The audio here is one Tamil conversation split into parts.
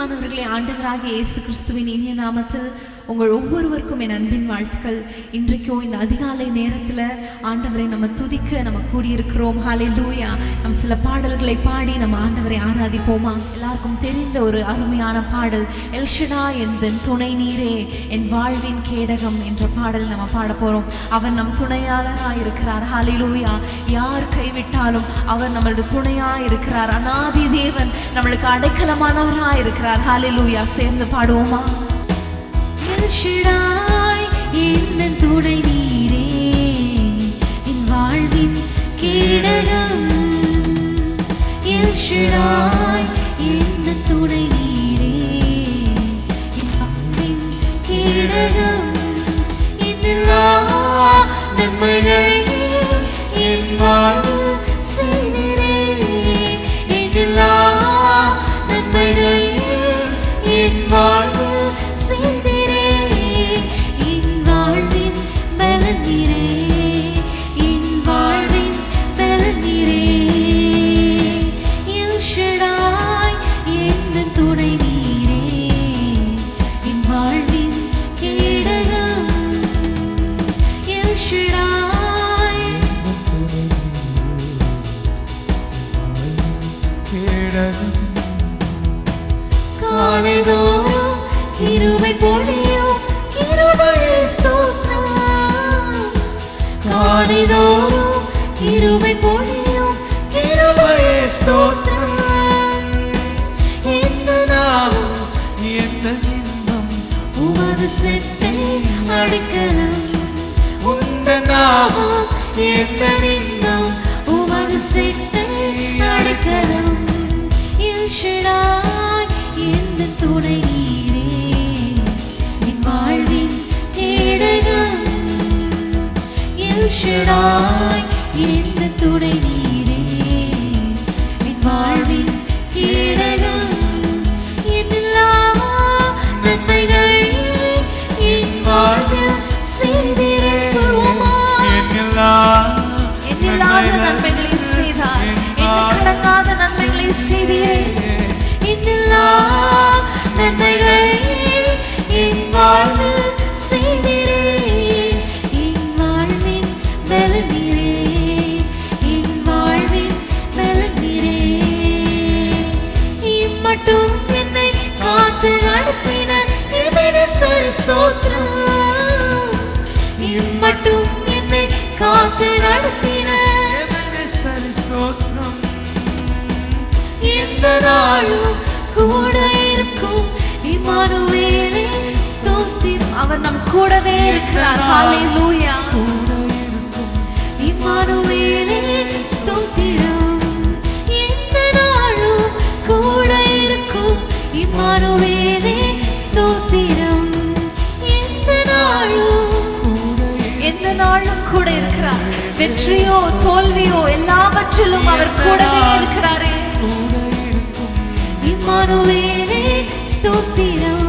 அன்பானவர்களே, ஆண்டவராகிய இயேசு கிறிஸ்துவின் இனிய நாமத்தில் உங்கள் ஒவ்வொருவருக்கும் என் அன்பின் வாழ்த்துக்கள். இன்றைக்கும் இந்த அதிகாலை நேரத்தில் ஆண்டவரை நம்ம துதிக்க நம்ம கூடியிருக்கிறோம். ஹல்லேலூயா. நம்ம சில பாடல்களை பாடி நம்ம ஆண்டவரை ஆராதிப்போமா? எல்லாருக்கும் தெரிந்த ஒரு அருமையான பாடல், எல் ஷடாய் என் துணை நீரே என் வாழ்வின் கேடகம் என்ற பாடல் நம்ம பாட போகிறோம். அவர் நம் துணையாளராக இருக்கிறார். ஹல்லேலூயா. யார் கைவிட்டாலும் அவர் நம்மளுடைய துணையாக இருக்கிறார். அநாதி தேவன் நம்மளுக்கு அடைக்கலமானவராக இருக்கிறார். ஹல்லேலூயா. சேர்ந்து பாடுவோமா? எல் ஷடாய் என் துணை நீரே என் வாழ்வின் கேடகம். எல் ஷடாய் என் துணை நீரே என் வாழ்வின் கேடகம். எல்லா நன்மைகள் என் வாழ்வில் செய்திரே. எல்லா நன்மைகள் என் வாழ்வில் செய்திரே. என் வாழ்வின் பலன் நீரே. என் வாழ்வின் பலன் நீரே. எல் ஷடாய் என் துணை நீரே என் வாழ்வின் கேடகம். எல் ஷடாய் கேடகம். காலைதோறும் கிருபை பொழியும் கிருபையே ஸ்தோத்திரம். காலைதோறும் கிருபை பொழியும் கிருபையே ஸ்தோத்திரம். எந்த நாளும் எந்த இன்பம் உமது செத்தை அடைக்கலம். உந்த நாமம் எந்த இன்பம் உமது செத்தை அடைக்கலம். எல் ஷடாய் என் துணை நீரே என் வாழ்வின் கேடகம். எல் ஷடாய் என் துணை நீரே என் வாழ்வின் கேடகம். எல்லா நன்மைகள் என் வாழ்வில் செய்திரே. சொல்வோமா? எண்ணில்லாத நன்மைகளை செய்தார். எண்ணிலடங்காத நன்மைகளை செய்தீரே. எல்லா நன்மைகள் என் வாழ்வில் செய்திரே. என் வாழ்வின் பலன் நீரே. என் வாழ்வின் பலன் நீரே. இம்மட்டும் என்னை காத்து நடத்தின எபினேசர் ஸ்தோத்திரம். இம்மட்டும் என்னை காத்து நடத்தின எபினேசர் ஸ்தோத்திரம். எந்த நாளும் கூட இருக்கும் இம்மானுவேலே ஸ்தோத்திரம். அவர் நம் கூடவே இருக்கிறார். ஹல்லேலூயா. இம்மானுவேலே ஸ்தோத்திரம். எந்த நாளும் கூட இருக்கும் இம்மானுவேலே ஸ்தோத்திரம். எந்த நாளும் கூட இருக்கிறார். வெற்றியோ தோல்வியோ எல்லாவற்றிலும் அவர் கூடவே இருக்கிறாரே. இம்மானுவேலே ஸ்தோத்திரம்.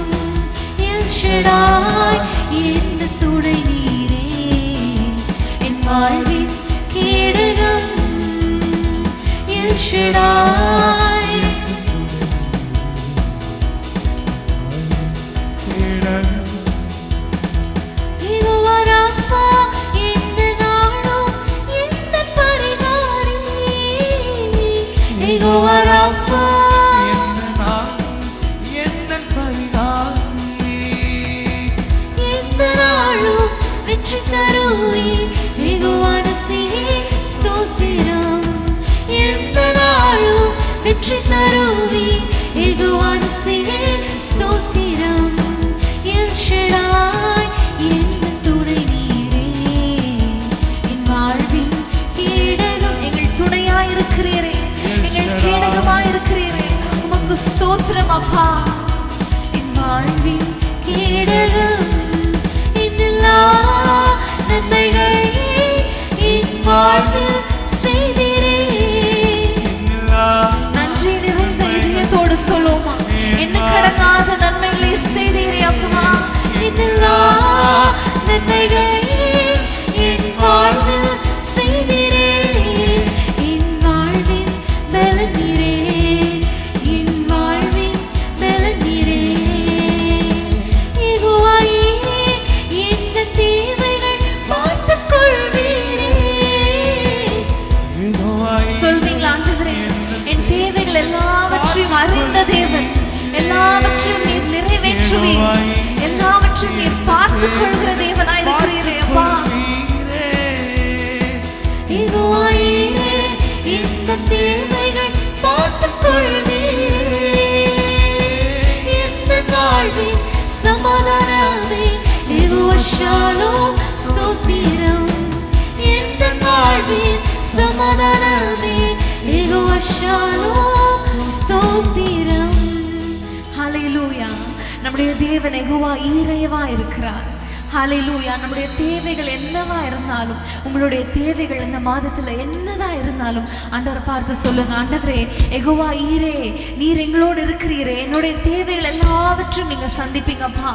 எல் ஷடாய் என் துணை நீரே என் வாழ்வின் கேடகம். எல் ஷடாய் யெகோவா ராஃபா எந்த நாளும் எந்த பரிகாரி. யெகோவா ராஃபா வெற்றி தருவி யெகோவா நிசியே ஸ்தோத்திரம். எந்த நாளும் வெற்றி தருவி யெகோவா நிசியே ஸ்தோத்திரம். எல் ஷடாய் என் துணை நீரே என் வாழ்வின் கேடகம். எங்கள் துணையாயிருக்கிறீரே, எங்கள் கேடகமாயிருக்கிறீரே. உமக்கு ஸ்தோத்திரம் அப்பா. என் வாழ்வின் கேடகம். எல்லா நன்மைகள் என் வாழ்வில் செய்திரே. நன்றி நிறைந்த இதயத்தோடு சொல்லுவோமா? என்ன கடங்காத நன்மைகளை செய்தீரே அப்பா. எல்லா நன்மைகள் என் வாழ்வில் செய்திரே. என் வாழ்வின் பலன் நீரே. என் வாழ்வின் பலன் நீரே. பார்த்துக் கொள்கிற தேவனாய் இருக்கிறீரே அப்பா. யெகோவா ஈரே, இந்த தேவைகள் பார்த்துக் கொள்வீரே. இந்த வாழ்வின் சமாதானமே யெகோவா ஷாலோம் ஸ்தோத்திரம். இந்த வாழ்வின் சமாதானமே யெகோவா ஷாலோம் ஸ்தோத்திரம். ஹல்லேலூயா. நம்முடைய தேவன் யெகோவா ஈரேவா இருக்கிறார். ஹல்லேலூயா. நம்முடைய தேவைகள் என்னவா இருந்தாலும், உங்களுடைய தேவைகள் இந்த மாதத்துல என்னதா இருந்தாலும் ஆண்டவரை பார்த்து சொல்லுங்க, ஆண்டவரே யெகோவா ஈரே, நீர் எங்களோடு இருக்கிறீரே, என்னுடைய தேவைகள் எல்லாவற்றையும் நீங்க சந்திப்பீங்கப்பா.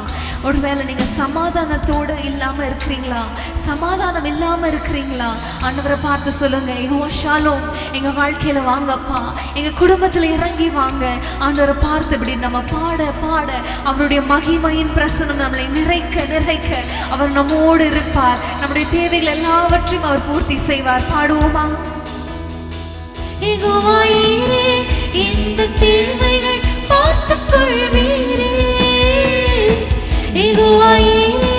ஒருவேளை நீங்க சமாதானத்தோடு இல்லாம இருக்கிறீங்களா, சமாதானம் இல்லாம இருக்கிறீங்களா, ஆண்டவரை பார்த்து சொல்லுங்க, யெகோவா ஷாலோம் எங்க வாழ்க்கையில வாங்கப்பா, எங்க குடும்பத்துல இறங்கி வாங்க. ஆண்டவரை பார்த்து இப்படி நம்ம பாட பாட அவருடைய மகிமையின் பிரசனம் நம்மளை நிறைக்க நிறைக்க அவர் நம்மோடு இருப்பார். நம்முடைய தேவைகள் எல்லாவற்றையும் அவர் பூர்த்தி செய்வார். பாடுவோமா? யெகோவா ஈரே, இந்த தேவைகள் பார்த்துக் கொள்வீரே. யெகோவா ஈரே,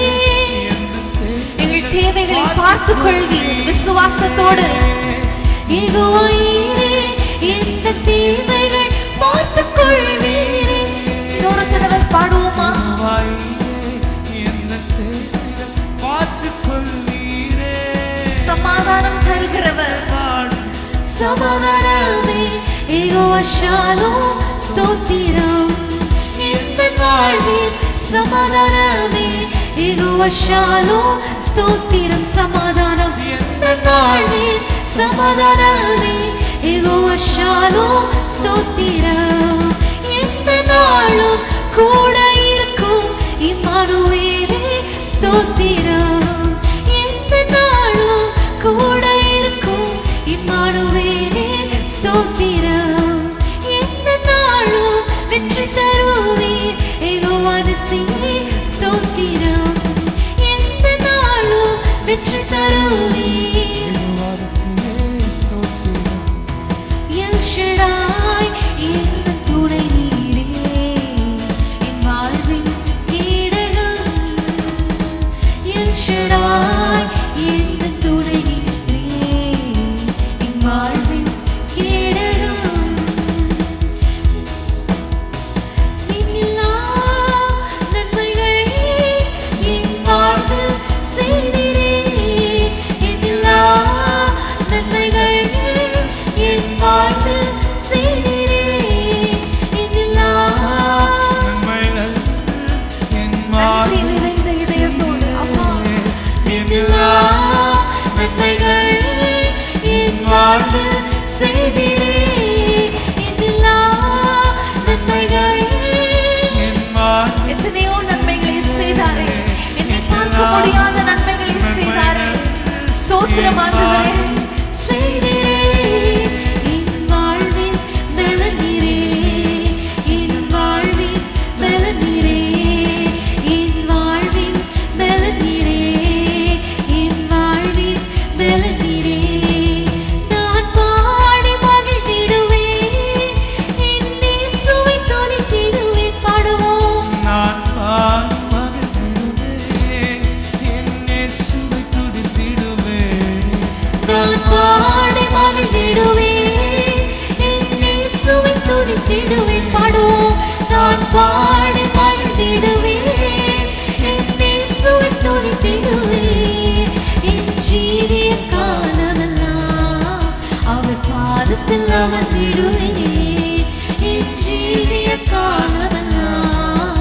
எங்கள் தேவைகளை பார்த்துக் கொள்வீர் விசுவாசத்தோடு. யெகோவா ஈரே, இந்த தேவைகள் பார்த்துக் கொள்வீரே. இன்னொரு தடவை பாடுவோமா? சமாதானம் தருகிறவர், சமாதானமே யெகோவா ஷாலோம் ஸ்தோத்திரம். இந்த வாழ்வின் சமாதானமே யெகோவா ஷாலோம் ஸ்தோத்திரம். சமாதானம், இந்த வாழ்வின் சமாதானமே யெகோவா ஷாலோம் ஸ்தோத்திரம். எந்த நாளும் கூட இருக்கும் இம்மானுவேலே ஸ்தோத்திரம். கூட இருக்கும் இம்மானுவேலே ஸ்தோத்திரம். எந்த நாளும் வெற்றி தருவீர் யெகோவா நிசியே ஸ்தோத்திரம். எந்த நாளும் வெற்றி தருவீர் யெகோவா நிசியே ஸ்தோத்திரம். எல் ஷடாய் என் துணை நீரே, என் வாழ்வின் கேடகம். எல் ஷடாய் என் துணை வாழ்வின் கேடகம். இன்னில்லா நன்மைகள் என் வாழ்வில் செய்தீரே. இன்னில்லா நன்மைகள் என் வாழ்வில் செய்தீரே. இன்னில்லா நன்மைகள் என் வாழ்வில் நிறைந்த இதயத்தோடு அப்பா. இன்னில்லா நன்மைகள் வாழ்வில் செய்தீரே. இன்னில்லா நன்மைகள் எத்தனையோ நன்மைகளை செய்தாரே, என்னை பார்க்க முடியாத நன்மைகளை செய்தாரே. ஸ்தோத்திரம் ஆண்டவரே. செய்தீரே என் வாழ்வின் பலன் நீரே, என் வாழ்வின் பலன் நீரே, என் வாழ்வின் பலன் நீரே, என் வாழ்வின் பலன் நீரே. பாடுவோம். நான் பாடி மகிழ்ந்திடுவேன், என்னை சுவை துதித்திடுவேன். என் ஜீவிய காலமெல்லாம் அவர் பாதத்தில் அமர்ந்திடுவேன். என் ஜீவிய காலமெல்லாம்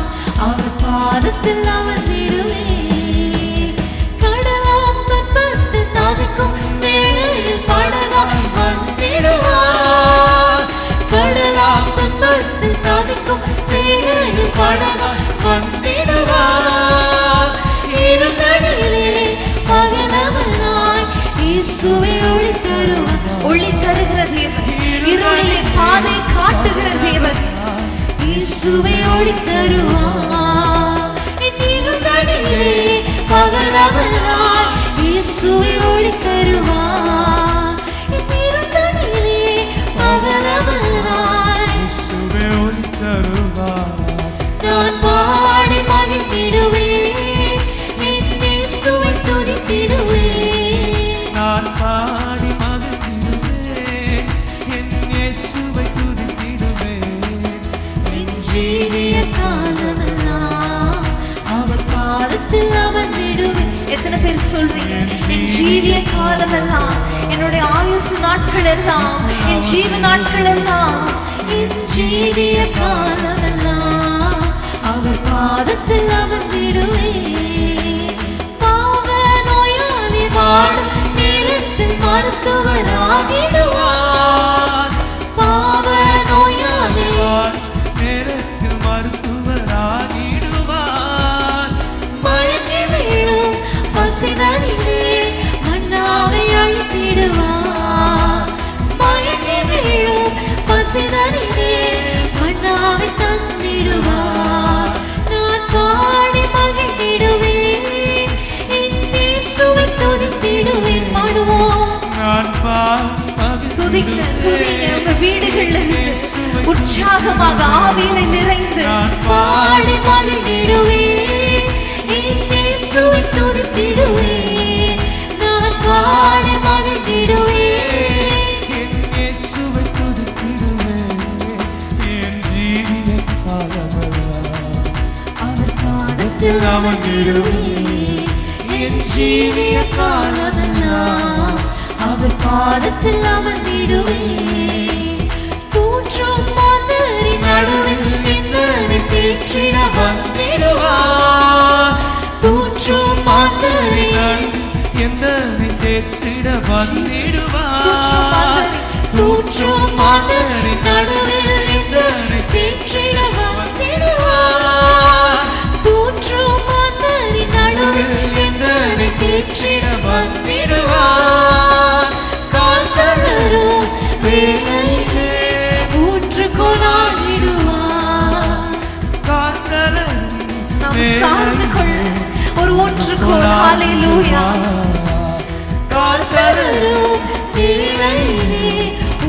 அவர் பாதத்தில் அமர்ந்திடுவேன். கடலாம் துன்பத்தில் தவிக்கும் வேளையில் படகாய் வந்திடுவார். கடலாம் துன்பத்தில் தவிக்கும் வேளையில் படகாய் வந்திடுவார். இருந்தடியிலே பகலவனாய் இயேசுவை ஒளி தருவார். ஒளி தருகிற தேவன், இருளிலே பாதை காட்டுகிற தேவன், இயேசுவை ஒளி தருவார். இருந்தடியிலே பகலவனாய் இயேசுவை ஒளி தருவார். இருந்தடியிலே பகலவனாய் இயேசுவை ஒளி தருவார். நான் பாடி மகிழ்ந்திடுவேன், ஜீவிய காலமெல்லாம், என்னுடைய ஆயுசு நாட்கள் எல்லாம், என் ஜீவ நாட்கள் எல்லாம், என் ஜீவிய காலமெல்லாம் அவர் பாதத்தில் அமர்ந்திடுவேன். பாவ நோயாளி வாடும் நேரத்தில் மருத்துவராகிடுவார். பாவ நோயாளி நேரத்தில் மருத்துவராகிடுவார். மயங்கி வீழும் பசிதனிலே மன்னாவை அழித்திடுவார். மயங்கி வீழும் பசிதனிலே மன்னாவை தந்திடுவார். நான் பாடி மகிழ்ந்திடுவேன், என் இயேசுவை துதித்திடுவேன். பாடுவோம், நான் துதிக்க துதிக்க உங்க வீடுகள்ல உற்சாகமாக ஆவியில நிறைந்து பாடி மகிழ்ந்திடுவேன், என் இயேசுவை துதித்திடுவேன். நான் பாடி மகிழ்ந்திடுவேன், என் இயேசுவை துதித்திடுவேன். என் ஜீவிய காலமெல்லாம் அவர் பாதத்தில் அமர்ந்திடுவேன். என் ஜீவிய காலமெல்லாம் அவர் பாதத்தில் அமர்ந்திடுவேன். தூற்றும் மாந்தரின் நடுவில் என்னை தேற்றிட வந்திடுவார். தூற்றும் மாந்தரின் என்னை தேற்றிட வந்திடுவார். தூற்றும் மாந்தரின் நடுவில் என்னை தேற்றிட வந்திடுவார். தூற்றும் மாந்தரின் நடுவில் என்னை தேற்றிட வந்திடுவார். கால் தளரும் வேளையிலே ஊற்றுக்கோலாகிடுவார். கால் தளரும் நாம் சார்ந்து கொள்ள ஒரு ஊற்றுக்கோல். ஹல்லேலூயா. கால் தளரும் வேளையிலே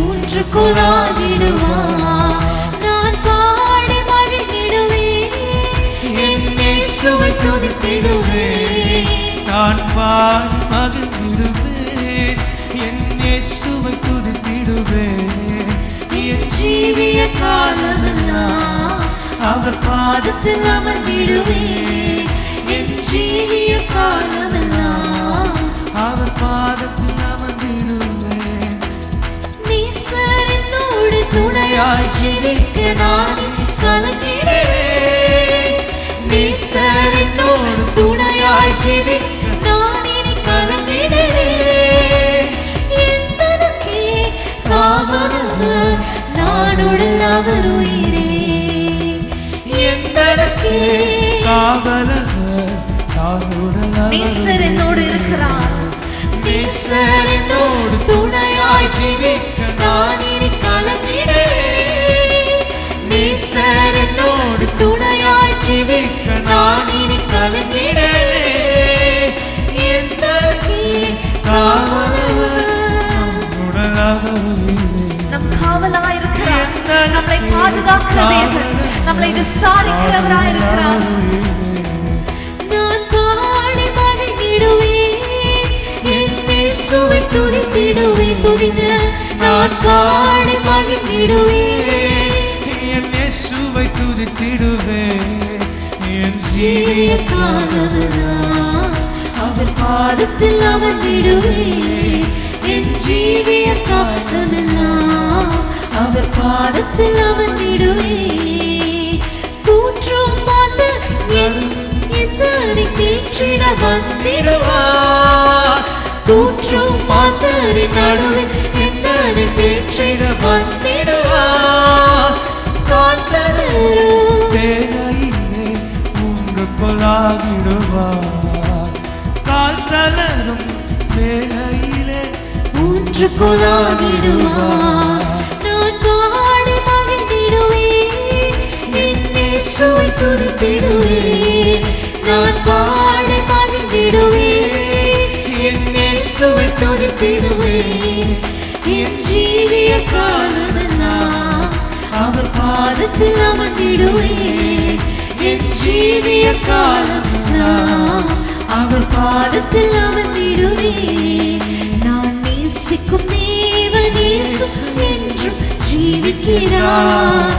ஊற்றுக்கோலாகிடுவார். நான் பாடி மகிழ்ந்திடுவேன், என் இயேசுவை துதித்திடுவேன். நான் பாடி மகிழ்ந்திடுவேன், என் இயேசுவை துதித்திடுவேன். என் ஜீவிய காலமெல்லாம் அவர் பாதத்தில் அமர்ந்திடுவேன். என் ஜீவிய காலமெல்லாம் அவர் பாதத்தில் அமர்ந்திடுவேன். நீசர் என்னோடு துணையாய் ஜீவிக்க நான் கலங்கிடுவேன். நீசர் என்னோடு துணையாய் ஜீவிக்க நான் இனி கலங்கிடுவேன். எந்தனுக்கே காவலவர் நான் உடல் அவர் உயிரே. எந்தனுக்கே காவலவர் நான் உடல் அவர் நீசர் என்னோடு இருக்கிறார். நீசர் என்னோடு துணையாய் ஜீவிக்க நான் இனி கலங்கிடுவேன். நீசர் என்னோடு துணையாய் ஜீவிக்க நான் இனி கலங்கிடுவேன். எந்தனுக்கே காவலவர் உடல் அவர் உயிரே. நம் காவலாய் இருக்கிறார். நம்மளை பாதுகாக்கிற தேவன், நம்மளை விசாரிக்கிறவராய் இருக்கிறார். நான் பாடி மகிழ்ந்திடுவேன், என் இயேசுவை துதித்திடுவேன். துதிங்க, நான் பாடி மகிழ்ந்திடுவேன், என் இயேசுவை துதித்திடுவேன். என் ஜீவிய காலமெல்லாம் அவர் பாதத்தில் அமர்ந்திடுவேன். என் ஜீவிய காலமெல்லாம் அவர் பாதத்தில் அமர்ந்திடுவேன். தூற்றும் மாந்தர் என்னை தேற்றிட வந்திடுவார். தூற்றும் மாந்தரின் நடுவில் என்னை தேற்றிட வந்திடுவார். கால் தளரும் வேளையிலே உண்டு கொள்ளாகிடுவார். கால் தளரும் வேளையிலே ஊற்றுக்கோலாகிடுவார். நான் பாடி மகிழ்ந்திடுவேன், என் இயேசுவை துதித்திடுவேன். நான் பாடி மகிழ்ந்திடுவேன், என் இயேசுவை துதித்திடுவேன். என் ஜீவிய காலமெல்லாம் அவர் பாதத்தில் அமர்ந்திடுவேன். என் ஜீவிய காலமெல்லாம் அவர் பாதத்தில் அமர்ந்திடுவேன். நான் நேசிக்கும் தேவன் இயேசு என்றும் ஜீவிக்கிறார்.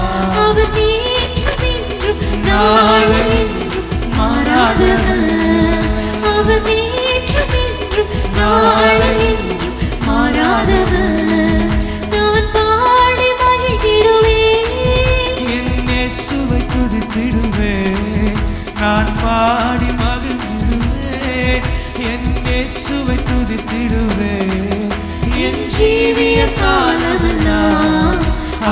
அவர் நேற்றும் இன்றும் நாளை என்றும் மாறாதவர். அவர் நேற்றும் இன்றும் நாளும் என்றும் மாறாதவர். நான் பாடி மகிழ்ந்திடுவேன், என் இயேசுவை துதித்திடுவேன். நான் பாடி மகிழ்ந்திடுவேன், என் இயேசுவை துதித்திடுவேன். என் ஜீவிய காலமெல்லாம்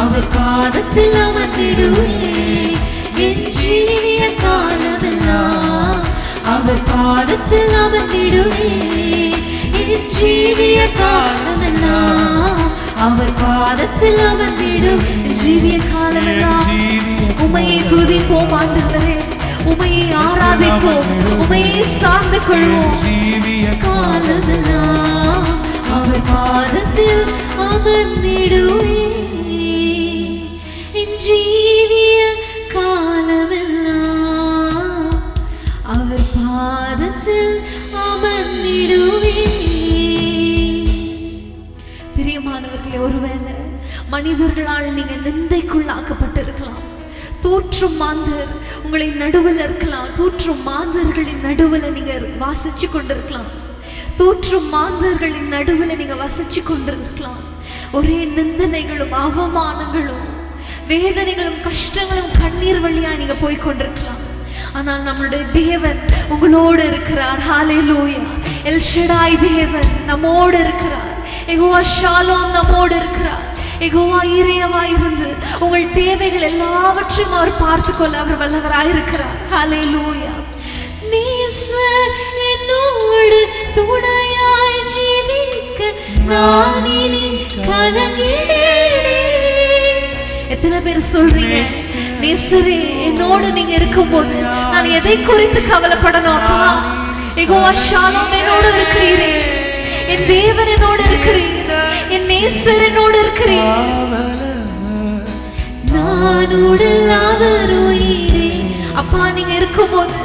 அவர் பாதத்தில் அமர்ந்திடுவேன். என் ஜீவிய காலமெல்லாம் அவர் பாதத்தில் அமர்ந்திடுவேன். என் ஜீவிய காலமெல்லாம் அவர் பாதத்தில் அமர்ந்திடுவேன். ஜீவிய காலமெல்லாம் உம்மையை துதிப்போம் ஆண்டவரே, உம்மையை ஆராதிப்போம், உம்மையை சார்ந்து கொள்வோம். காலமெல்லாம் அவர் பாதத்தில் அமர்ந்திடுவேன். என் ஜீவிய காலமெல்லாம் அவர் பாதத்தில் அமர்ந்திடுவேன். பிரியமானவர்களே, ஒருவேளை மனிதர்களால் நீங்க நிந்தைக்குள்ளாக்கப்பட்டிருக்கலாம். தூற்றும் மாந்தர் உங்களை நடுவில் இருக்கலாம். தூற்றும் மாந்தர்களின் நடுவில் நீங்க வாசிச்சு கொண்டிருக்கலாம். தூற்றும் மாந்தர்களின் நடுவில் நீங்க வசிச்சு கொண்டிருக்கலாம். ஒரே நிந்தனைகளும் அவமானங்களும் வேதனைகளும் கஷ்டங்களும் கண்ணீர் வழியா நீங்க போய் கொண்டிருக்கலாம். ஆனால் நம்மளுடைய தேவன் உங்களோடு இருக்கிறார். ஹல்லேலூயா. எல் ஷடாய் தேவன் நம்மோடு இருக்கிறார். யெகோவா ஷாலோம் நம்மோடு இருக்கிறார். யெகோவா ஈரேவா இருந்து உங்கள் தேவைகள் எல்லாவற்றையும் அவர் பார்த்துக்கொள்ள அவர் வல்லவராயிருக்கிறார். ஹல்லேலூயா. நேசர் என்னோடு துணையாய் ஜீவிக்க நான் இனி கலங்கிடேனே. எத்தனை பேர் சொல்றீங்க, நேசரே என்னோடு நீங்க இருக்கும்போது நான் எதை குறித்து கவலைப்படணும்? அப்பா, யெகோவா ஷாலோம் என்னோடு இருக்கிறீரே, என் தேவன் என்னோடு இருக்கிறீர், என் நேசர் என்னோடு இருக்கிறீர். நானோடு அவர் உயிரே. அப்பா, நீங்க இருக்கும்போது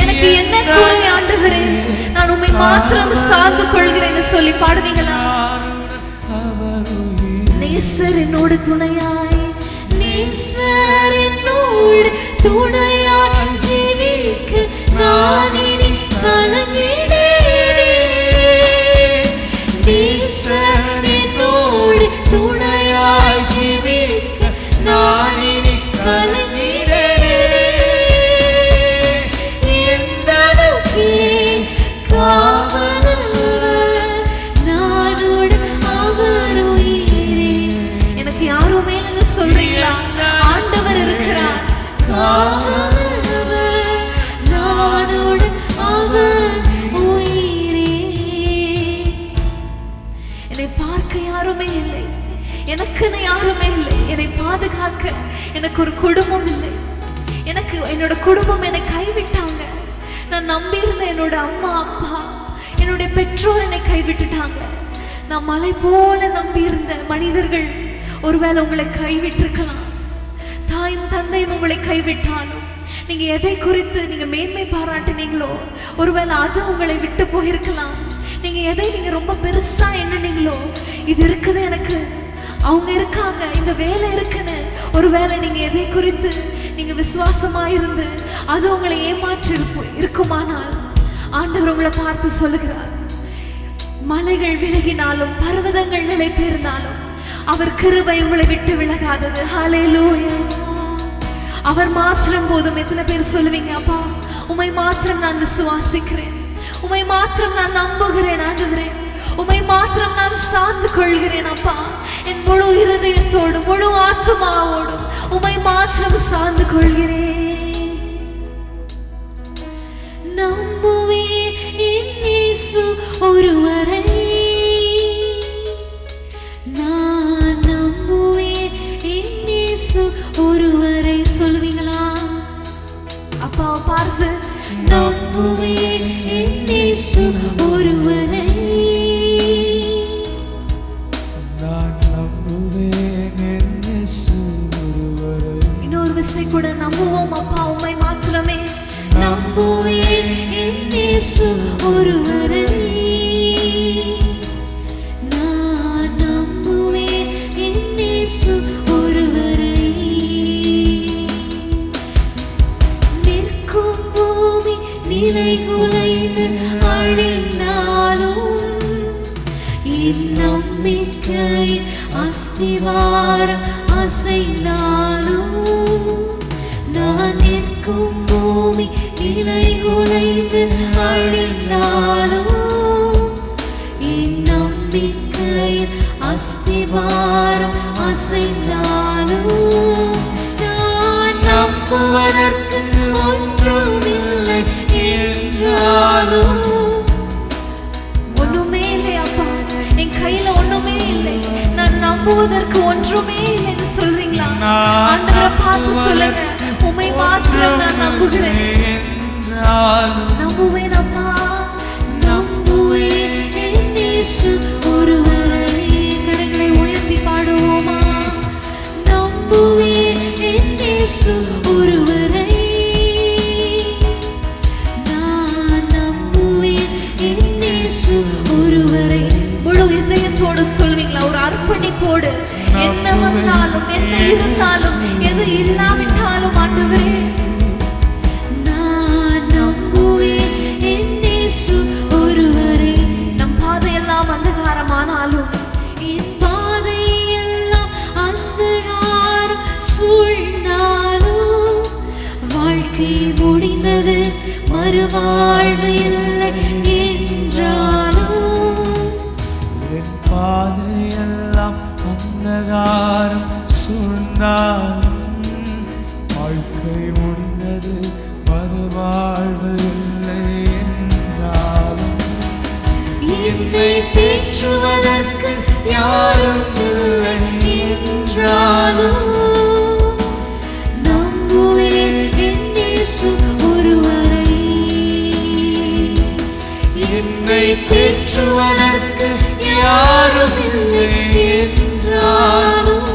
எனக்கு என்ன குறை ஆண்டவரே? நான் உம்மை மாத்திரம் சார்ந்து கொள்கிறேன்னு சொல்லி பாடுவீங்களா? நேசர் என்னோடு துணையாய், நேசர் என்னோடு துணையாய் ஜீவிக்க நான் இனி கலங்கிடேனே. நேசர் என்னோடு துணையாய் ஜீவிக்க நான் இனி கலங்கிடேனே. எந்தளவுக்கு காவலவர் நானோடு அவர் உயிரே. எனக்கு யாரும் மேல சொல்றீங்களா? ஆண்டவர் இருக்கிறார். காவலவர் நானோடு அவர் உயிரே. என்னை பார்க்க யாருமே இல்லை, எனக்குன்னு யாருமே இல்லை, என்னை பாதுகாக்க எனக்கு ஒரு குடும்பம் இல்லை. எனக்கு என்னோட குடும்பம் என்னை கைவிட்டாங்க. நான் நம்பியிருந்த என்னோட அம்மா அப்பா என்னுடைய பெற்றோர் என்னை கைவிட்டுட்டாங்க. நான் மலை போல நம்பியிருந்த மனிதர்கள் ஒருவேளை உங்களை கைவிட்டிருக்கலாம். தாயும் தந்தையும் உங்களை கைவிட்டாலும் நீங்க எதை குறித்து நீங்க மேன்மை பாராட்டினீங்களோ ஒருவேளை அது உங்களை விட்டு போயிருக்கலாம். நீங்க எதை நீங்க ரொம்ப பெருசா எண்ணினீங்களோ, இது இருக்குது எனக்கு, அவங்க இருக்காங்க, இந்த வேலை இருக்குன்னு ஒருவேளை நீங்க எதை குறித்து நீங்க விசுவாசமா இருந்து அது உங்களை ஏமாற்றி இருக்குமானால் ஆண்டவர் உங்களை பார்த்து சொல்லுகிறார், மலைகள் விலகினாலும் பர்வதங்கள் நிலை பெயர்ந்தாலும் அவர் கிருபை உங்களை விட்டு விலகாதது. ஹல்லேலூயா. அவர் மாத்திரம் போதும். எத்தனை பேர் சொல்லுவீங்க, அப்பா உம்மை மாத்திரம் நான் விசுவாசிக்கிறேன், உம்மை மாத்திரம் நான் நம்புகிறேன் ஆண்டவரே, உம்மை மாத்திரம் நான் சார்ந்து கொள்கிறேன் அப்பா, என் முழு இருதயத்தோடும் முழு ஆத்துமாவோடும் உம்மை மாத்திரம் சார்ந்து கொள்கிறேன். நம்புவேன் என் இயேசு ஒருவரை, நான் நம்புவேன் என் இயேசு ஒருவரை. சொல்லுவீங்களா? அப்பாவை பார்த்து நம்புவேன் என் இயேசு ஒருவரை, நான் நம்புவேன் என் இயேசு ஒருவரை. இன்னொரு விசை கூட நம்புவோம் அப்பா உம்மை மாத்திரமே. நம்புவேன் என் இயேசு ஒருவரை, நான் நம்புவேன் என் இயேசு ஒருவரை. நிற்கும் பூமி நிலை குலைந்து அழிந்தாலும் அஸ்திவாரம் அசைந்தாலும் நான் நிற்கும் பூமி நிலை குலைந்து அழிந்தாலும் என் நம்பிக்கையின் அஸ்திவாரம் அசைந்தாலும் நான் நம்புவதற்கு ஒன்றுமில்லை என்றாலும் ஒண்ணுமே இல்லை அப்பா, என் கையில ஒண்ணுமே இல்லை, நான் நம்புவதற்கு ஒன்றுமே இல்லைன்னு சொல்றீங்களா? ஆண்டவரை பார்த்து சொல்லுங்க, உம்மை மாத்திரம் நான் நம்புகிறேன். நம்புவேன் அப்பா, நம்புவேன் என் இயேசு ஒருவரை. கரங்களை உயர்த்தி பாடுவோமா? நம்புவேன் என் இயேசு ஒருவரை, நான் நம்புவேன் என் இயேசு ஒருவரை. முழு இதயத்தோடு சொல்வீங்களா? ஒரு அர்ப்பணிப்போடு, என்ன வந்தாலும் என்ன இருந்தாலும் எது இல்லாவிட்டாலும் ஆண்டவரே நான் நம்புவேன் என் இயேசு ஒருவரை. நம் பாதையெல்லாம் அந்தகாரமானாலும், என் பாதையெல்லாம் அந்தகாரம் சூழ்ந்தாலும், வாழ்க்கை முடிந்தது மறுவாழ்வு இல்லை என்றாலும், என் பாதையெல்லாம் அந்தகாரம் சூழ்ந்தாலும், வாழ்க்கை முடிந்தது மறுவாழ்வு இல்லை என்றாலும், என்னை தேற்றுவதற்கு யாரும் இல்லை என்றாலும், நம்புவேன் என் இயேசு ஒருவரை. என்னை தேற்றுவதற்கு யாரும் இல்லை என்றாலும்,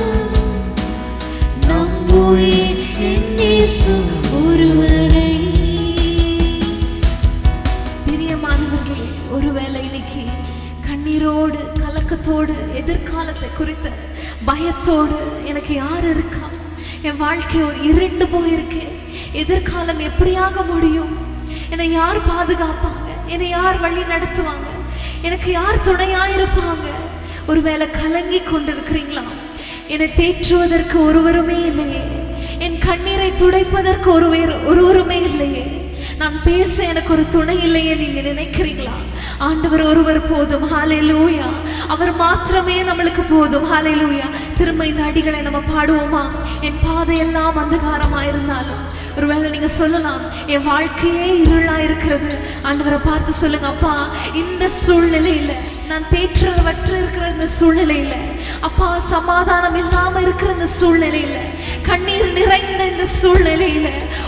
நம்புவேன் என் இயேசு ஒருவரை. பிரியமானவர்களே, ஒருவேளை இன்னைக்கு கண்ணீரோடு கலக்கத்தோடு எதிர்காலத்தை குறித்த பயத்தோடு எனக்கு யார் இருக்கா, என் வாழ்க்கை ஒரு இருண்டு போயிருக்கு, எதிர்காலம் எப்படியாக முடியும், என்னை யார் பாதுகாப்பாங்க, என்னை யார் வழி நடத்துவாங்க, எனக்கு யார் துணையாயிருப்பாங்க, ஒருவேளை கலங்கி கொண்டிருக்கிறீங்களா? என்னை தேற்றுவதற்கு ஒருவருமே இல்லையே, என் கண்ணீரை துடைப்பதற்கு ஒருவருமே இல்லையே, நான் பேச எனக்கு ஒரு துணை இல்லையே நீங்க நினைக்கிறீங்களா? ஆண்டவர் ஒருவர் போதும். ஹல்லேலூயா. அவர் மாத்திரமே நம்மளுக்கு போதும். ஹல்லேலூயா. திரும்ப இந்த அடிகளை நம்ம பாடுவோமா? என் பாதையெல்லாம் அந்தகாரமா இருந்தாலும், ஒருவேளை நீங்க சொல்லலாம், என் வாழ்க்கையே இருளா இருக்கிறது. ஆண்டவரை பார்த்து சொல்லுங்க, அப்பா இந்த சூழ்நிலையில, நான் தேற்றவற்று இருக்கிற இந்த சூழ்நிலையில, அப்பா சமாதானம் இல்லாம இருக்கிற இந்த சூழ்நிலையில, கண்ணீர் நிறைந்த இந்த சூழ்நிலையில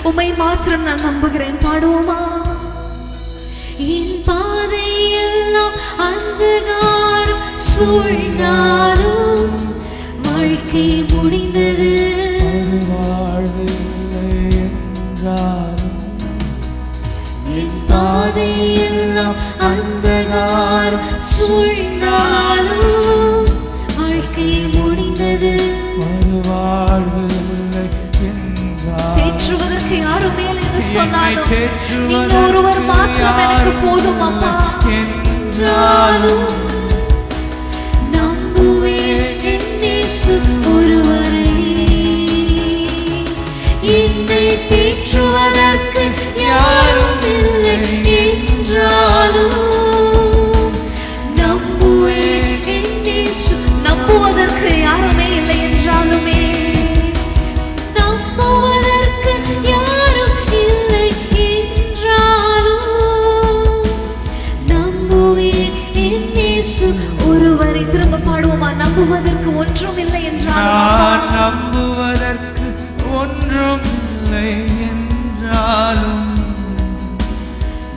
உம்மை மாத்திரம் நான் நம்புகிறேன். பாடுவோமா? என் பாதையெல்லாம் அந்தகாரம் சூழ்ந்தாலும், வாழ்க்கை முடிந்தது மறுவாழ்வு இல்லை என்றாலும், என் பாதையெல்லாம் அந்தகாரம் சூழ்ந்தாலும், வாழ்க்கை முடிந்தது மறுவாழ்வு இல்லை என்றாலும், தேற்றுவதற்கு யாருமே இல்லை என்று சொன்னாலும், நீங்க ஒருவர் மாத்திரம் எனக்கு போதும் அப்பா என்றாலும், நம்புவேன் என் இயேசு ஒருவரை. என்னை தேற்றுவதற்கு யாரும் இல்லை என்றாலும், நம்புவேன் என் இயேசு. நம்புவதற்கு யாருமே இல்லை என்றாலுமே, நம்புவதற்கு யாரும் இல்லை என்றாலும், நம்புவேன் என் இயேசு ஒருவரை. திரும்ப பாடுவோமா? நம்புவதற்கு ஒன்றும் இல்லை நான் என்றாலும், நம்புவதற்கு ஒன்றும் இல்லை என்றாலும்,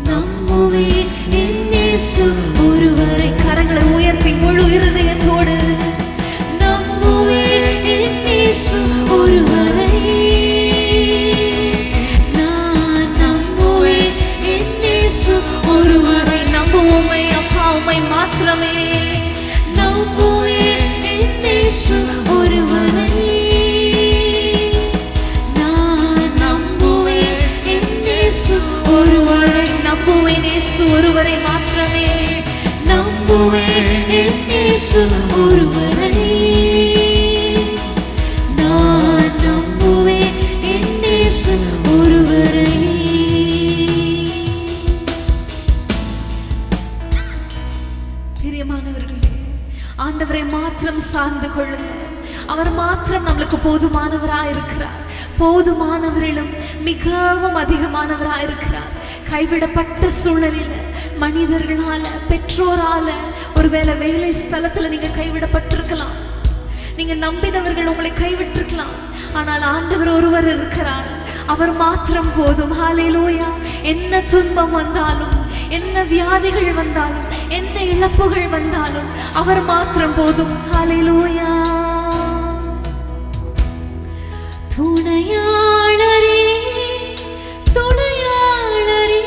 நம்புவேன் என் இயேசு ஒருவரை. கரங்களை உயர்த்தி முழு இருதயத்தோடு, நம்புவேன் என் இயேசு ஒருவரை, நான் நம்புவேன் என் இயேசு ஒருவரை. நம்புவோமே அப்பா, உம்மை மாத்திரமே நம்புவேன் என் இயேசு ஒருவரை. அவர் மாத்திரம் நம்மளுக்கு போதுமானவராய் இருக்கிறார். போதுமானவரிலும் மிகவும் அதிகமானவராய் இருக்கிறார். கைவிடப்பட்ட சூழலில் மனிதர்களால, பெற்றோரால, ஒருவேளை வேலை ஸ்தலத்துல நீங்க கைவிடப்பட்டிருக்கலாம். நீங்க நம்பினவர்கள் உங்களை கைவிட்டிருக்கலாம். ஆனால் ஆண்டவர் ஒருவர் இருக்கிறார். அவர் மாத்திரம் போதும். ஹல்லேலூயா. என்ன துன்பம் வந்தாலும், என்ன வியாதிகள் வந்தாலும், என்ன இழப்புகள் வந்தாலும் அவர் மாத்திரம் போதும். ஹல்லேலூயா. துணையாளரே, துணையாளரே,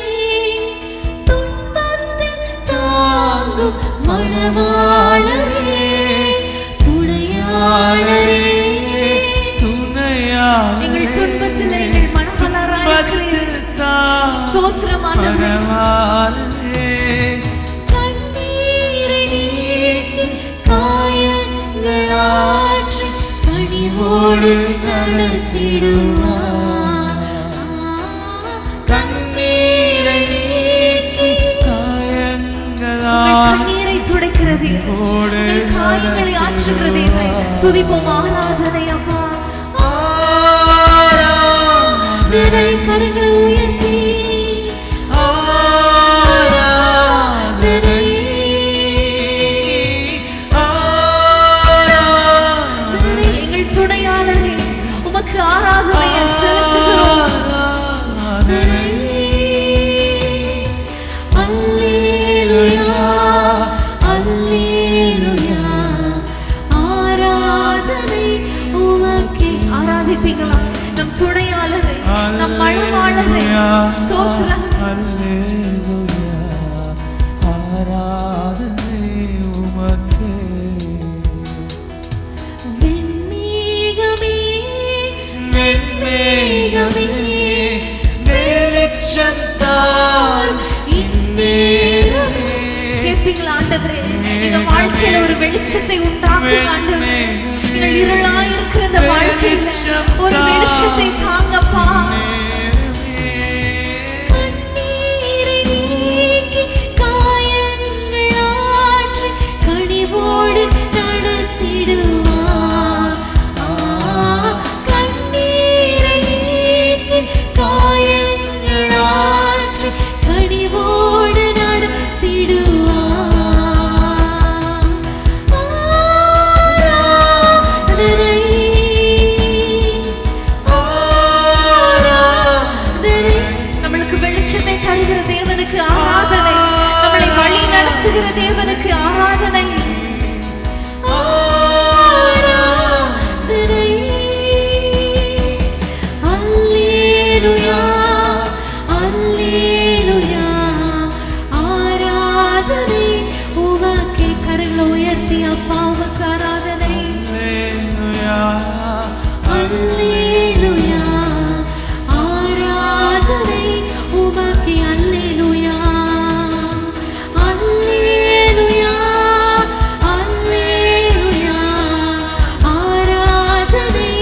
துன்பத்தில் தாங்கும் மணவாளரே, துணையாளரே, துணையாளரே, எங்கள் துன்பத்தில் எங்கள் மணவாளராய் இருக்கிறீர். ஸ்தோத்திரம் ஆண்டவரே. கண்ணீரை நீக்கி காயங்களாற்றி கனிவோடு நடத்திடுவார். கண்ணீரை நீக்கி கண்ணீரை துடைக்கிறது, காயங்களை ஆற்றுகிறது. துதிப்போம். ஆராதனை அப்பா. ஆராதனை. கரங்களை உயர்த்தி ஆராதனை. ஆராதனை. எங்கள் துணையாளரே, உமக்கு ஆராதனையை செலுத்துகிறோம். அல்லேலூயா, அல்லேலூயா. ஆராதனை உமக்கே. ஆராதிப்பீங்களா நம் துணையாளரை, நம் மணவாளரை? ஸ்தோத்திரம். அல்லேலூயா, ஆராதனை உமக்கே. வெண்மேகமே, வெண்மேகமே, வெளிச்சத்தால் இந்நேரமே. கேட்பீங்களா ஆண்டவரே? எங்க வாழ்க்கையில ஒரு வெளிச்சத்தை உண்டாக்குங்க ஆண்டவரே. எங்கள் இருளாய் இருக்கிற இந்த வாழ்க்கையில ஒரு வெளிச்சத்தை தாங்கப்பா. கண்ணீரை நீக்கி காயங்களாற்றி கனிவோடு நடத்திடுவார். கண்ணீரை நீக்கி காயங்களாற்றி கனிவோடு நடத்திடுவார். நம்மளுக்கு வெளிச்சத்தை தருகிற தேவனுக்கு ஆராதனை. நம்மளை வழி நடத்துகிற தேவனுக்கு ஆராதனை. ஆராதனை. அல்லேலூயா, அல்லேலூயா. ஆராதனை உமக்கே. கரங்களை உயர்த்தி அப்பா உமக்கு ஆராதனை. அல்லேலூயா, ஆராதனை உமக்கே. அல்லேலூயா, அல்லேலூயா, அல்லேலூயா. ஆராதனை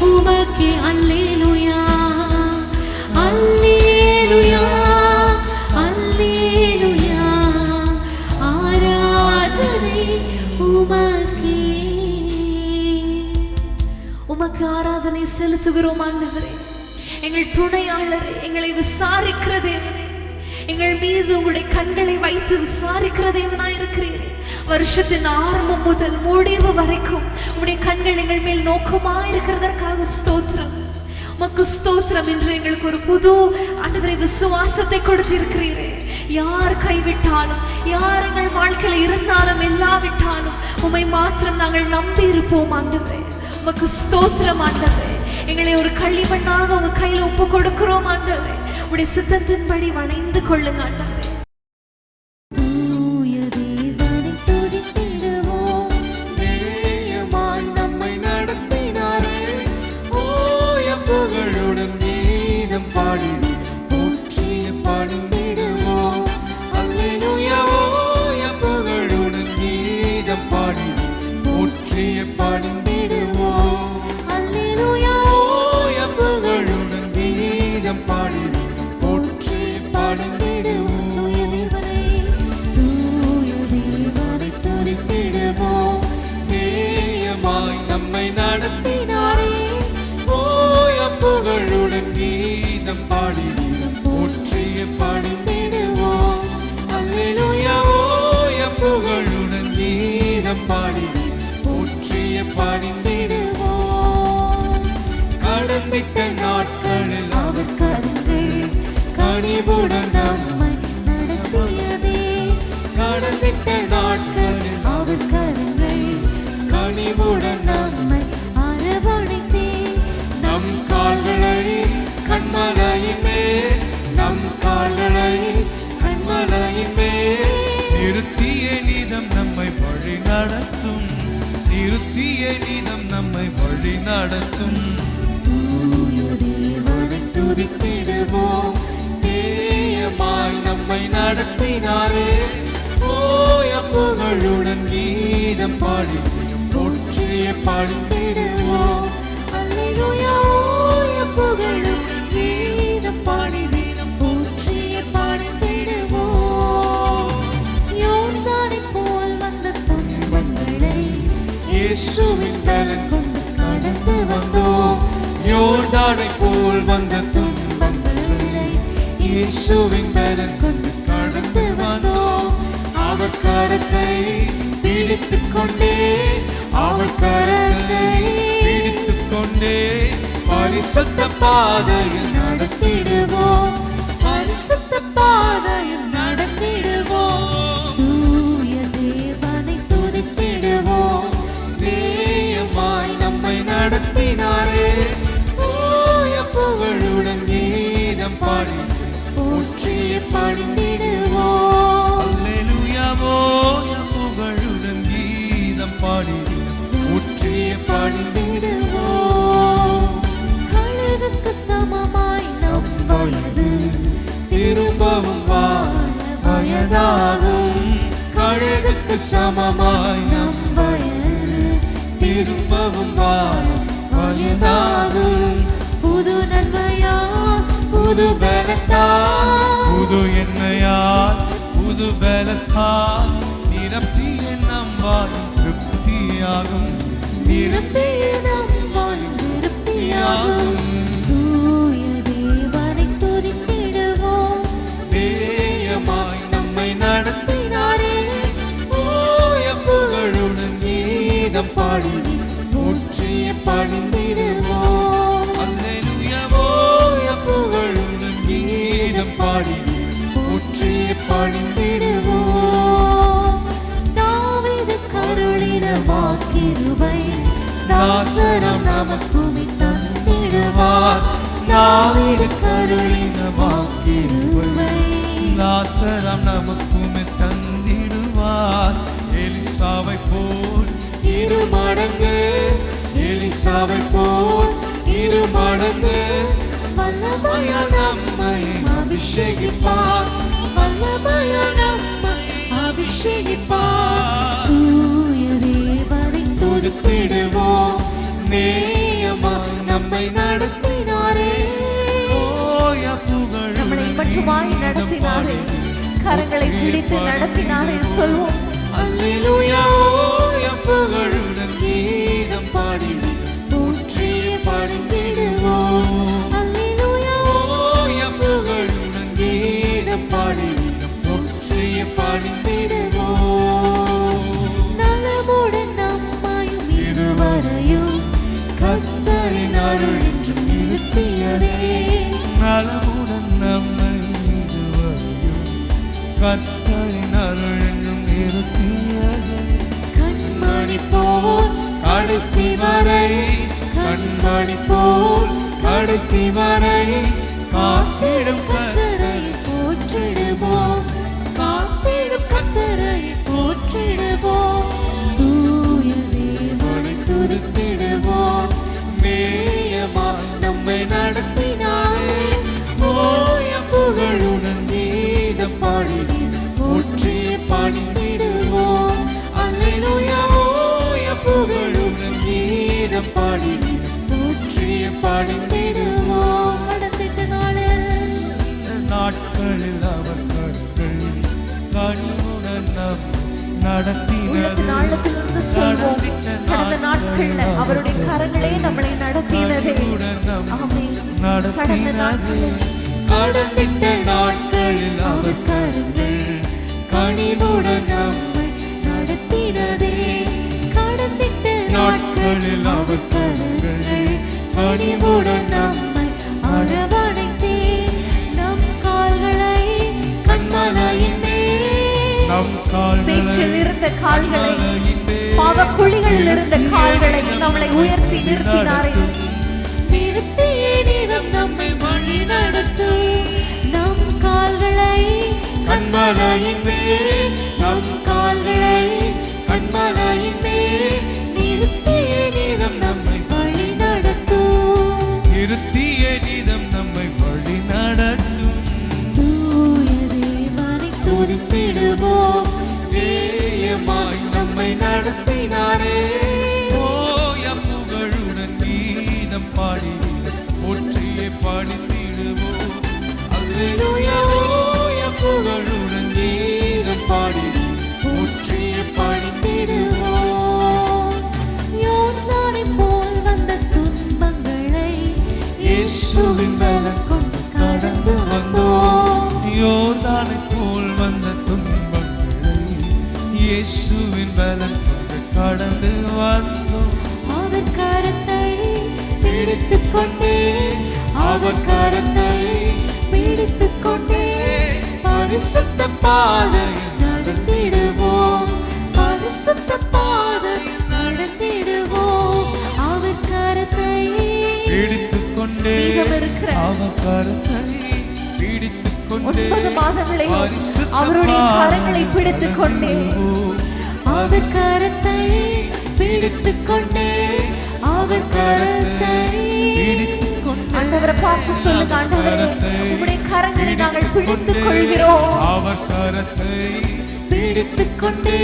உமக்கே. அல்லேலூயா, அல்லேலூயா, அல்லேலூயா. ஆராதனை உமக்கே. உமக்கு ஆராதனை செலுத்துகிறோம் ஆண்டவரே. எங்கள் துணையாளரே, எங்களை விசாரிக்கிற தேவனே, எங்கள் மீது உங்களுடைய கண்களை வைத்து விசாரிக்கிற தேவனாய் இருக்கிறீரே. வருஷத்தின் ஆரம்பம் முதல் முடிவு வரைக்கும் உங்களுடைய கண்கள் எங்கள் மேல் நோக்கமாக இருக்கிறதற்காக ஸ்தோத்திரம். உமக்கு ஸ்தோத்திரம். என்று எங்களுக்கு ஒரு புது ஆண்டவரை விசுவாசத்தை கொடுத்திருக்கிறீரே. யார் கைவிட்டாலும், யார் எங்கள் வாழ்க்கையில இருந்தாலும் இல்லாவிட்டாலும் உம்மை மாத்திரம் நாங்கள் நம்பி இருப்போம் ஆண்டவரே. உமக்கு ஸ்தோத்திரம் ஆண்டவரே. எங்களை ஒரு களிமண்ணாக உங்க கையில ஒப்பு கொடுக்கிறோம் ஆண்டவரே. உடைய சித்தத்தின்படி வணைந்து கொள்ளுங்க ஆண்டவரே. தூய தேவனை துதித்திடுவோம். நேயமாய் நம்மை நடத்தினாரே. ஓய புகழுடன் கீதம் பாடி போற்றிய பணிந்திடுவோம். அல்லேலூயா. ஓய புகழுடன் கீதம் பாடி போற்றிய பணிந்திடுவோம். அல்லேலூயா. ஓய புகழுடன் கீதம் பாடி போற்றிய பணிந்திடுவோம். தூய தேவனை துதித்திடுவோம். நேயமாய் பணிந்திடுவோம். கடந்திட்ட நாட்களில் அவர் கரங்கள் கனிவுடன் நம்மை நடத்தியதே. கடந்திட்ட நாட்களில் அவர் கரங்கள் கனிவுடன் நம்மை அரவணைத்தே. நம் கால்களை கண்மலையின் மேல், நம் கால்களை கண்மலையின் மேல் நிறுத்திய நீதம் நம்மை வழி நடத்தும், நிறுத்திய நீதம் நம்மை வழி நடத்தும். தூய தேவனை துதித்திடுவோம். நேயமாய் நம்மை நடத்தினாரே, ஓய புகழுடன் கீதம் பாடி போற்றிய பாடித்திடுவோம். அல்லேலூயா. ஓய புகழும் கீதம் பாடி தினம் போற்றிய பாடித்திடுவோம். யோர்தானைப் போல் வந்த துன்பங்களை இயேசுவின் பலன் கொண்டு கடந்து வந்தோம். யோர்தானை போல் வந்த துன்பங்களை இயேசுவின் பலன் கொண்டு கடந்து வந்தோம். அவர் கரத்தை பிடித்துக் கொண்டே, அவர் கரத்தை பிடித்துக் கொண்டே பரிசுத்த பாதையில் நடத்திடுவோம். பரிசுத்த பாதையில் நடத்திடுவோம். தூய தேவனை துதித்திடுவோம். நேயமாய் நம்மை நடத்தினாரே, ஓய புகழுடன் கீதம் பாடி போற்றிய பணிந்திடுவோம். அல்லேலூயா. ஓய புகழுடன் கீதம் பாடி போற்றிய பணிந்திடுவோம். கழுகுக்கு சமமாய் நம் வயது திரும்பவும் வாழ வயதாகும். கழுகுக்கு சமமாய் நம் வயது திரும்பவும் வாழ வயதாகும். புது நன்மையா புது பலத்தா புது எண்ணெயால் புது பலத்தால் நிரப்பிய நம் வாழும் திருப்தியாகும், நிரப்பிய நம் வாழும் திருப்தியாகும். தூய தேவனை துதித்திடுவோம். நேயமாய் நம்மை நடத்தினாரே, ஓய புகழுடன் கீதம் பாடி போற்றிய பணிந்திடுவோம். அல்லேலூயா. ஓய புகழுடன் கீதம் பாடி போற்றிய பணிந்திடுவோம். தாவீது கருளின வாக்கிருபை தாசரம் நமக்குமி தந்திடுவார். தாவீது கருளின வாக்கிருபை நாசரம் நமக்குமே தந்திடுவார். எலிசாவை போல் இரு மடங்கு, எலிசாவை போல் இரு மடங்கு வல்லமையா நம்மை அபிஷேகிப்பார். வல்லமையா நம்மை அபிஷேகிப்பார். தூய தேவனை துதித்திடுவோம். நேயமாய் நம்மை நடத்தினாரே, ஓய புகழுடன் நம்மளை மட்டுமாய் நடத்தினாரே, கரங்களை பிடித்து நடத்தினாரே சொல்வோம். அல்லேலூயா. ஓய புகழுடன் கீதம் பாடி போற்றிய பணிந்திடுவோம். அல்லேலூயா. ஓய புகழுடன் கீதம் பாடி போற்றிய பணிந்திடுவோம். நலமுடன் நம்மையும் இதுவரையும் கர்த்தரின் அருள் என்றும் நிறுத்தியதே. நலமுடன் நம்மை இதுவரையும் கர்த்தரின் அருள் என்றும் நிறுத்தியது. கண்மணி போல் கடைசி வரை, கண்மணி போல் கடைசி வரை காத்திடும் கர்த்தரை போற்றிடுவோம். காத்திடும் கர்த்தரை போற்றிடுவோம். தூய தேவனை துதித்திடுவோம். நேயமாய் நம்மை நடத்தினாரே, ஓய புகழுடன் கீதம் பாடி போற்றிய பணிந்திடுவோம். அல்லேலூயா. ஓய புகழுடன் கீதம் பாடி போற்றிய பணிந்திடுவோம். கடந்திட்ட நாளில் நாட்களில் அவர் கண்கள் கனிவுடன் நம் உள்ளத்தின் ஆழத்திலிருந்து சொல்வோம். கடந்த நாட்கள்ல அவருடைய கரங்களே நம்மளை நடத்தினதே. ஆமென். கடந்த நாட்களில் கடந்திட்ட நாட்களில் அவர் கரங்கள் கனிவுடன் நம்மை நடத்தினதே. கடந்திட்ட நாட்களில் அவர் கரங்கள் கனிவுடன் நம்மை அரவணைத்தே நம் கால்களை கண்மலையின் நம் கால்களை சேற்றில் இருந்த கால்களை பாவக்குழிகளில் இருந்த கால்களை நம்மளை உயர்த்தி நிறுத்தினாரே. நிறுத்தியே நீரம் நம்மை வழி நடத்தும் நம் கால்களை கண்மலையின் மேல் நம் கால்களை கண்மலையின் மேல் நிறுத்தியே நீரம் நம்மை வழி நடத்தும் நிறுத்திய நீதம் நம்மை வழி நடத்தும். தூய தேவனை துதித்திடுவோம் நேயமாய் நம்மை நடத்தினாரே. ஓய புகழுடன் கீதம் பாடி ஒற்றியை பாடித்திடுவோம். அல்லேலூயா. ஓய புகழுடன் கீதம் பாடி ஒற்றியை பாடித்திடுவோம். யோர்தானைப் போல் வந்த துன்பங்களை இயேசுவின் பலம் கொண்டு கடந்து வந்தோம். யோர்தானைப் போல் வந்த துன்பங்களை இயேசுவின் பலம் கொண்டு கடந்து வந்தோம். அவர் கரத்தை பிடித்துக் கொண்டே அவர் கரத்தை பிடித்துக் கொண்டே பரிசுத்த பாதையில் நடந்திடுவோம் பரிசுத்த பாதையில் நடந்திடுவோம். அவர் கரத்தை பிடித்துக் கொண்டே மீதம் இருக்கிற அவர் கரத்தை பிடித்துக் கொண்டே 9 மாதங்களை பரிசுத்த அவருடைய கரங்களை பிடித்துக் கொண்டே அவர் கரத்தை பிடித்துக் கொண்டே அவர் கரத்தை ஆண்டவரை பார்த்து சொல்லுங்க, ஆண்டவரே உம்முடைய கரங்களை நாங்கள் பிடித்துக் கொள்கிறோம். அவர் கரத்தை பிடித்துக் கொண்டே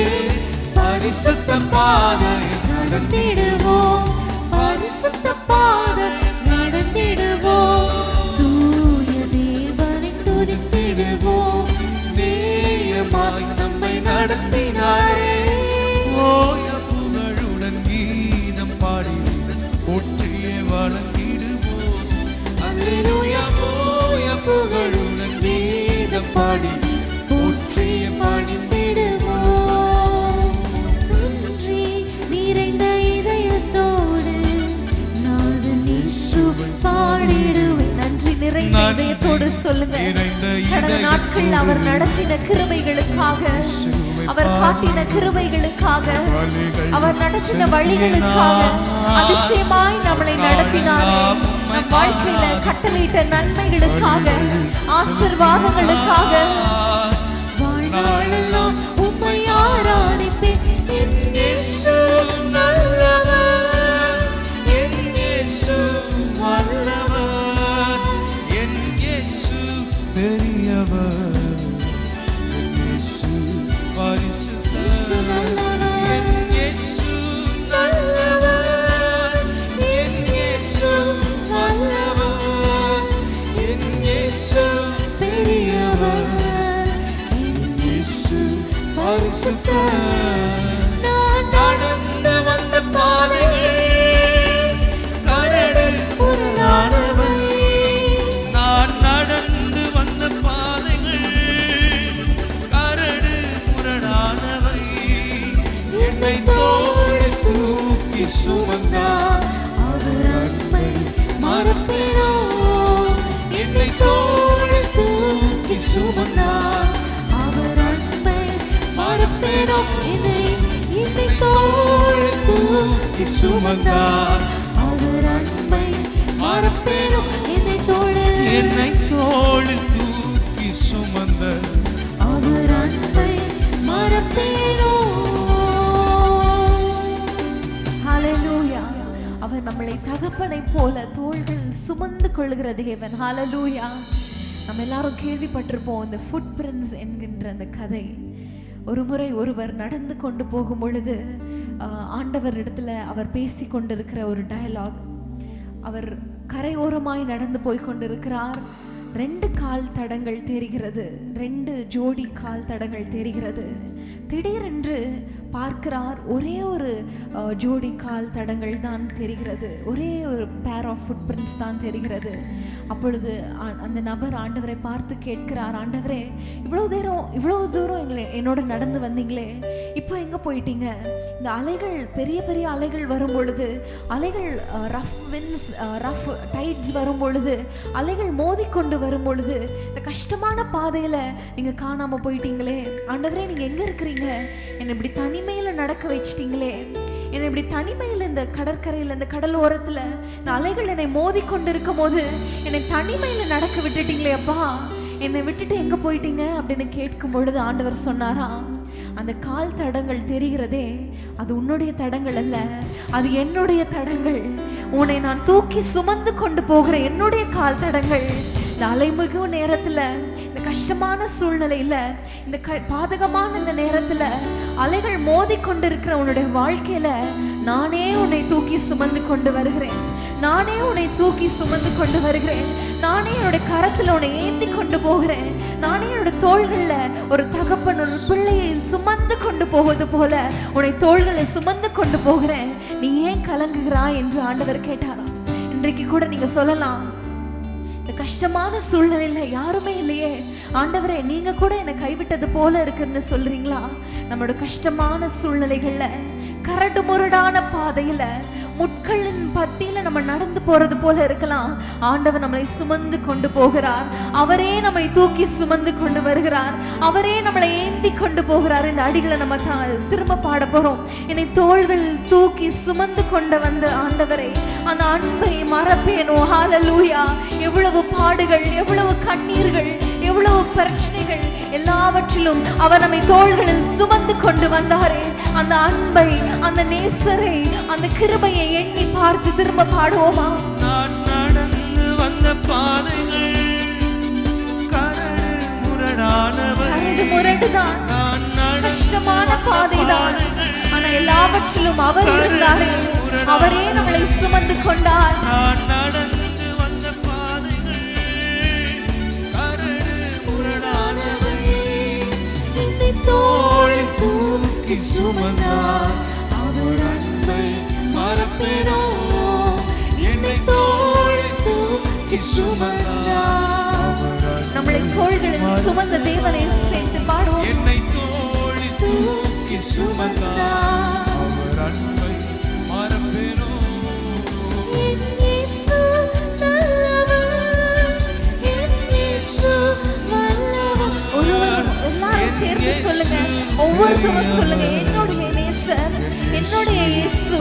பரிசுத்த பாதையில் நடந்திடுவோம் பரிசுத்த பாதை நடந்திடுவோம். தூய தேவனை துதித்திடுவோம் நேயமாய் நம்மை நடத்தினாரே. ஓய புகழுடன் கீதம் பாடி ஒற்றியை வணங்கிடுவோம். அல்லேலூயா. ஓய புகழுடன் கீதம் பாடி ஒற்றியை பாடித்திடுவோம். நன்றி நிறைந்த இதயத்தோடு நாதன் இயேசுவை பாடிடுவேன். நன்றி நிறைந்த இதயத்தோடு சொல்லுங்க. கடந்த நாட்கள் அவர் நடத்தின கிருபைகளுக்காக அவர் காட்டின கிருபைகளுக்காக அவர் நடத்தின வழிகளுக்காக அதிசயமாய் நம்மளை நடத்தினாரே. நம் வாழ்க்கையில கட்டளையிட்ட நன்மைகளுக்காக ஆசீர்வாதங்களுக்காக வாழ்நாளெல்லாம் உம்மை ஆராதிப்பேன். என் இயேசு நல்லவர் என் இயேசு வல்லவர். என் இயேசு பெரியவர். என் இயேசு பரிசுத்தர். என் இயேசு நல்லவர். என் இயேசு வல்லவர். என் இயேசு பெரியவர். என் இயேசு பரிசுத்தர். நான் நடந்து வந்த பாதைகள் கடலில் புறநானவை நான் நடந்து வந்த பாதைகள் கரடு முரடானவை. என்னை தோள் தூக்கி சுமந்தார் அவர் அன்பை மறப்பேனோ. என்னை தோள் தூக்கி சுமந்தார் அவர் அன்பை மறப்பேனோ. என்னை தோள் தூக்கி சுமந்தார் அவர் அன்பை மறப்பேனோ. என்னை தோளில் என்னை தோள் தூக்கி சுமந்த அவர் அன்பை மறப்பேனோ. ஹalleluya. அவர் நம்மளை தகப்பனை போல தோள்கள் சுமந்து கொள்கிற தேவன். ஹalleluya. நம்ம எல்லாரும் கேள்விப்பட்டிருப்போம் இந்த ஃபுட் பிரிண்ட்ஸ் என்கின்ற அந்த கதை. ஒரு முறை ஒருவர் நடந்து கொண்டு போகும் பொழுது ஆண்டவர் இடத்துல அவர் பேசி கொண்டிருக்கிற ஒரு டயலாக். அவர் கரையோரமாய் நடந்து போய் கொண்டிருக்கிறார். 2 கால் தடங்கள் தெரிகிறது, 2 ஜோடி கால் தடங்கள் தெரிகிறது. திடீரென்று பார்க்கிறார். ஒரே ஒரு ஜோடி கால் தடங்கள் தான் தெரிகிறது, ஒரே ஒரு பேர் ஆஃப் ஃபுட் பிரிண்ட்ஸ் தான் தெரிகிறது. அப்பொழுது அந்த நபர் ஆண்டவரை பார்த்து கேட்கிறார், ஆண்டவரே, இவ்வளோ தூரம் என்னோட நடந்து வந்தீங்களே, இப்போ எங்கே போயிட்டீங்க? இந்த அலைகள், பெரிய பெரிய அலைகள் வரும் பொழுது, அலைகள் ரஃப் விண்ட்ஸ், ரஃப் டைட்ஸ் வரும் பொழுது, அலைகள் மோதிக்கொண்டு வரும் பொழுது, இந்த கஷ்டமான பாதையில் நீங்கள் காணாமல் போயிட்டீங்களே, ஆண்டவரே நீங்கள் எங்கே இருக்கிறீங்க? என்னை இப்படி தனிமையில் நடக்க வச்சிட்டீங்களே, என்னை இப்படி தனிமையில் இந்த கடற்கரையில், இந்த கடல் ஓரத்தில் இந்த அலைகள் என்னை மோதி கொண்டு இருக்கும் போது என்னை தனிமையில் நடக்க விட்டுட்டீங்களே அப்பா, என்னை விட்டுட்டு எங்கே போயிட்டீங்க அப்படின்னு கேட்கும் பொழுது ஆண்டவர் சொன்னாராம், அந்த கால் தடங்கள் தெரிகிறதே, அது உன்னுடைய தடங்கள் அல்ல, அது என்னுடைய தடங்கள். உன்னை நான் தூக்கி சுமந்து கொண்டு போகிற என்னுடைய கால் தடங்கள். இந்த அலைமிகு நேரத்தில், இந்த கஷ்டமான சூழ்நிலையில, இந்த பாதகமான இந்த நேரத்துல, அலைகள் மோதி கொண்டிருக்கிற உன்னுடைய வாழ்க்கையில நானே உன்னை தூக்கி சுமந்து கொண்டு வருகிறேன், நானே உன்னை தூக்கி சுமந்து கொண்டு வருகிறேன், நானே என்னுடைய கரத்துல உன்னை ஏந்தி கொண்டு போகிறேன், நானே என்னோட தோள்கள்ல ஒரு தகப்பன் ஒரு பிள்ளையை சுமந்து கொண்டு போவது போல உன்னை தோள்களை சுமந்து கொண்டு போகிறேன், நீ ஏன் கலங்குகிறாய் என்று ஆண்டவர் கேட்டாராம். இன்றைக்கு கூட நீங்க சொல்லலாம், இந்த கஷ்டமான சூழ்நிலையில யாருமே இல்லையே ஆண்டவரே, நீங்க கூட என்னை கைவிட்டது போல இருக்குன்னு சொல்றீங்களா? நம்மளோட கஷ்டமான சூழ்நிலைகள்ல, கரடு முரடான பாதையில, முட்களின் பத்தியில நம்ம நடந்து போறது போல இருக்கலாம். ஆண்டவர் நம்மளை சுமந்து கொண்டு போகிறார், அவரே நம்மை தூக்கி சுமந்து கொண்டு வருகிறார், அவரே நம்மளை ஏந்தி கொண்டு போகிறார். இந்த அடிகளை நம்ம திரும்ப பாட போறோம். என்னை தோள்கள் தூக்கி சுமந்து கொண்டு வந்த ஆண்டவரை, அந்த அன்பை மறப்பேனோ? ஹல்லேலூயா! எவ்வளவு பாடுகள், எவ்வளவு கண்ணீர்கள், எவ்வளவு பிரச்சனைகள், எல்லாவற்றிலும் அவர் நம்மை தோள்களில் சுமந்து கொண்டு வந்தாரே. அந்த அன்பை, அந்த நேசரை, அந்த கிருபையை எண்ணி பார்த்து திரும்ப பாடுவோமா? நான் நடந்து வந்த பாதைகள் கரடு முரடுதான், கஷ்டமான பாதைதான். ஆனா எல்லாவற்றிலும் அவர் இருந்தாரே, அவரே நம்மளை சுமந்து கொண்டார். நான் நடந்து வந்த பாதைகள் கரடு முரடானவை, என்னை தோளில் தூக்கி சுமந்தார், அவர் அன்பை மறப்பேனோ? என்னை தோளில் தூக்கி சுமந்தார், நம்மளை தோள்களில் சுமந்த தேவனை சேர்த்து பாடுவோம். என்னை தோளில் தூக்கி சுமந்தார், அவர் அன்பை மறப்பேனோ? என் இயேசு நல்லவர், என் இயேசு வல்லவர். எல்லாரும் சேர்ந்து சொல்லுங்க, ஒவ்வொருத்தரும் சொல்லுங்க, என்னுடைய நேசர், என்னுடைய இயேசு,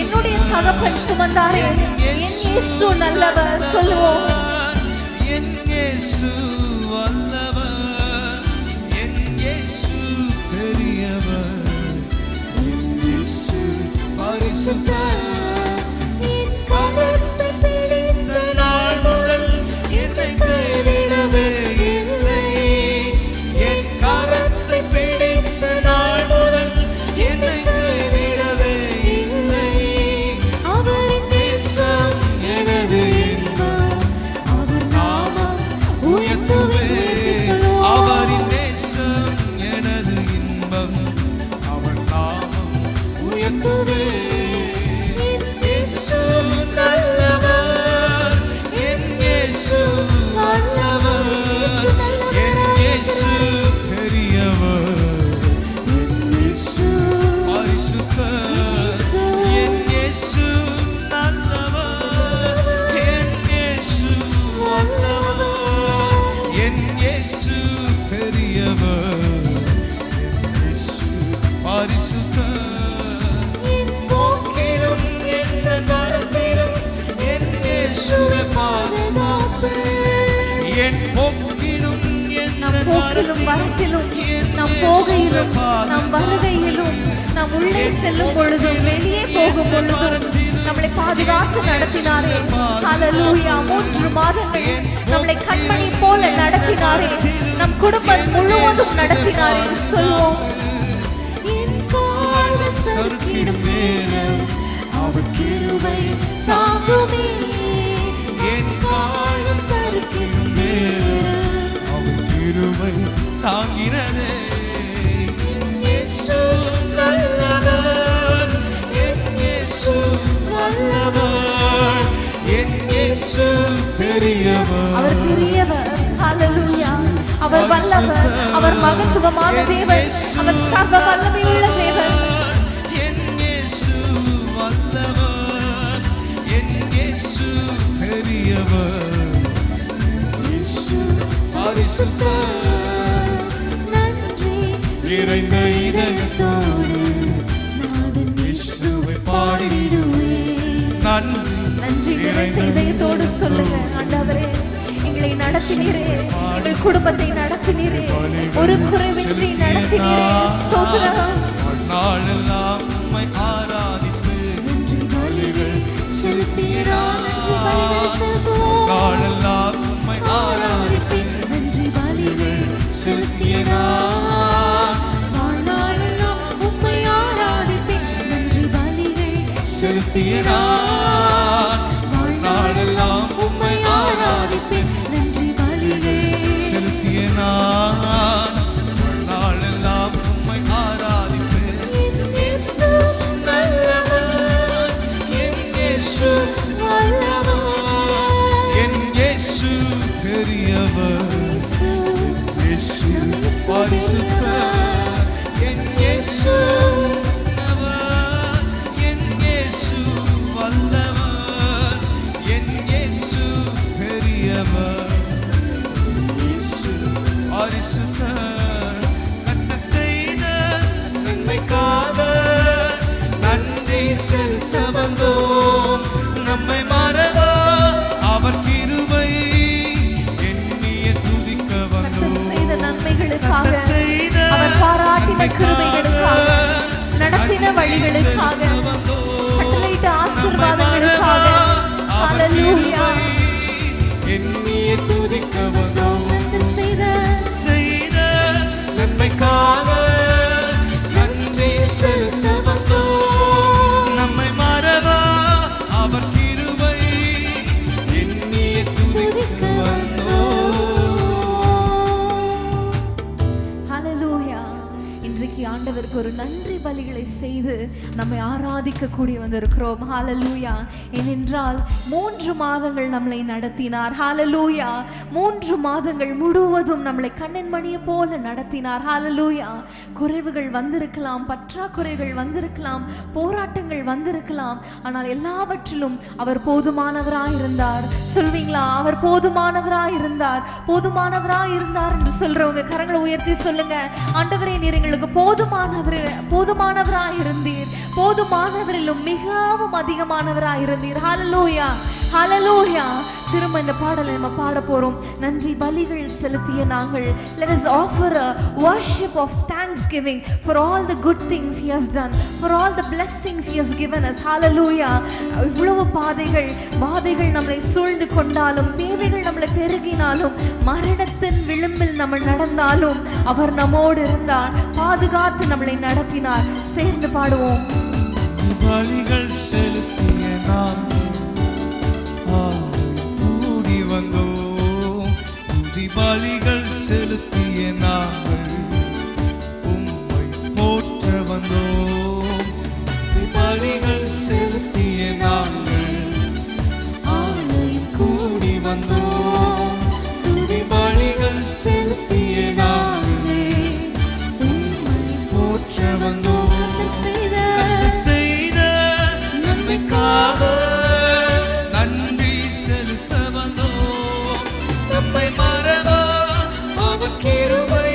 என்னுடைய தகப்பன் சுமந்தாரே, என் இயேசு நல்லவர். சொல்லுவோம், என் இயேசு வல்லவர், என் இயேசு பெரியவர், என் இயேசு பரிசுத்தர். என் கரத்தை பிடித்த நாள் முதல் என்னை கைவிடவே இல்லை, என் கரத்தை பிடித்த நாள் முதல் என்னை கைவிடவே இல்லை. அவரின் நேசம் எனது இன்பம், அவர் நாமம் உயர்த்துவே. அவரின் நேசம் எனது இன்பம், அவர் நாமம் உயர்த்துவே. இயேசு நல்லவர், என் இயேசு வல்லவர், என் இயேசு பெரியவர், என் இயேசு பரிசுத்தர், என் இயேசு நல்லவர், என் இயேசு வல்லவர், என் இயேசு பெரியவர், என் இயேசு பரிசுத்தர். என் போக்கிலும் எந்த நடப்பிலும் என் இயேசுவே பாதுகாப்பு, என் போக்கிலும் நம் போக்கிலும் வரத்திலும், நம் போகையிலும், நம் வருகையிலும், நம் உள்ளே செல்லும் பொழுதும், வெளியே போகும் பொழுதும் நம்மளை பாதுகாத்து நடத்தினாரே. ஹல்லேலூயா! 3 மாதங்கள் நம்மளை கண்மணி போல நடத்தினாரே, நம் குடும்பம் முழுவதும் நடத்தினாரே. சொல்வோம், என் கால்கள் சறுக்கிடும் நேரம் அவர் கிருபை தாங்குமே, என் கால்கள் சறுக்கிடும் நேரம் அவர் கிருபை தாங்கினதே. இயேசு நல்லவர். இயேசு பெரியவர், அவர் பெரியவர். ஹalleluya. அவர் வல்லவர், அவர் மகத்துவமான தேவன், அவர் சர்வ வல்லமை உள்ள தேவன். என் இயேசு வல்லவர், என் இயேசு பெரியவர், இயேசு பரிசுத்தர். நன்றி நிறைந்த இதயத்தோடு நாதன் இயேசுவை பாடிடுவேன். நன்றி நிறைந்த இதயத்தோடு சொல்லுங்க. ஆண்டவரே, எங்களை நடத்தினீரே, எங்கள் குடும்பத்தை நடத்தினீரே, ஒரு குறைவின்றி நடத்தினீரே. ஸ்தோத்திரம். நாளெல்லாம் உம்மை ஆராதித்து நன்றி பலிகள் செலுத்தினார். நாளெல்லாம் உம்மை ஆராதித்து நன்றி பலிகள் செலுத்தினார். நாளெல்லாம் உம்மை ஆராதிப்பேன். நன்றி பலிகள் செலுத்தினார். நாளெல்லாம் உம்மை ஆராதிப்பேன். நன்றி பலிகள் செலுத்தினார். நாளெல்லாம் உம்மை ஆராதிப்பேன். இயேசு நல்லவர், என் இயேசு வல்லவர். என் இயேசு பெரியவர், இயேசு பரிசுத்தர். என் இயேசு நல்லவர், என் இயேசு வல்லவர், என் இயேசு பெரியவர், இயேசு பரிசுத்தர். கர்த்தர் செய்த நன்மைக்காக நன்றி செலுத்த வந்தோம். நம்மை மறவா அவர் கிருபை எண்ணிய துதிக்க வந்தோம். செய்த நன்மைகளுக்காக, கர்த்தர் செய்த அவர் பாராட்டின கிருபைகளுக்காக, நடத்தின வழிகளுக்காக, கட்டளையிட்ட ஆசீர்வாதங்களுக்காக. ஹalleluya. எண்ணிய துதிக்க வந்தோம். கர்த்தர் செய்த நன்மைக்காக நன்றி செலுத்த வந்தோம். நம்மை மறவா அவர் கிருபை எண்ணிய துதிக்க வந்தோம். ஹalleluya. இன்றைக்கு ஆண்டவருக்கு ஒரு நன்றி பலிகளை செய்து நம்மை ஆராதிக்க கூடி வந்திருக்கிறோம். ஹalleluya. ஏனென்றால் 3 மாதங்கள் நம்மளை நடத்தினார். ஹalleluya. 3 மாதங்கள் முழுவதும் நம்மளை கண்ணின் மணியை போல நடத்தினார். ஹalleluya. குறைவுகள் வந்திருக்கலாம், பற்றாக்குறைகள் வந்திருக்கலாம், போராட்டங்கள் வந்திருக்கலாம். ஆனால் எல்லாவற்றிலும் அவர் போதுமானவராய் இருந்தார். சொல்வீங்களா? அவர் போதுமானவராய் இருந்தார், போதுமானவராய் இருந்தார் என்று சொல்றவங்க கரங்களை உயர்த்தி சொல்லுங்க. ஆண்டவரே, நீர் எங்களுக்கு போதுமானவராய் இருந்தீர், போதுமானவரிலும் மிகவும் அதிகமானவராய் இருந்தீர். ஹalleluya. ஹalleluya. திரும்ப இந்த பாடலை நம்ம பாட போறோம். நன்றி பலிகள் செலுத்திய நாங்கள், let us offer a worship of thanksgiving for all the good things he has done, for all the blessings he has given us. hallelujah. இவ்வளவு வாதைகள் நம்மளை சூழ்ந்து கொண்டாலும், தேவைகள் நம்மளை பெருகினாலும், மரணத்தின் விளிம்பில் நம்ம நடந்தாலும் அவர் நம்மோடு இருந்தார், பாதுகாத்து நம்மளை நடத்தினார். சேர்ந்து பாடுவோம். பலிகள் செலுத்திய நாம் கூடி வந்தோம். பலிகள் செலுத்திய நாங்கள் உம்மை போற்ற வந்தோம். பலிகள் செலுத்திய நாங்கள் கூடி வந்தோம். பலிகள் செலுத்திய நாங்கள் உம்மை போற்ற வந்தோம். செய்த நன்மைக்காக நன்றி செலுத்த வந்தோம். நம்மை மறவா அவர் கிருபை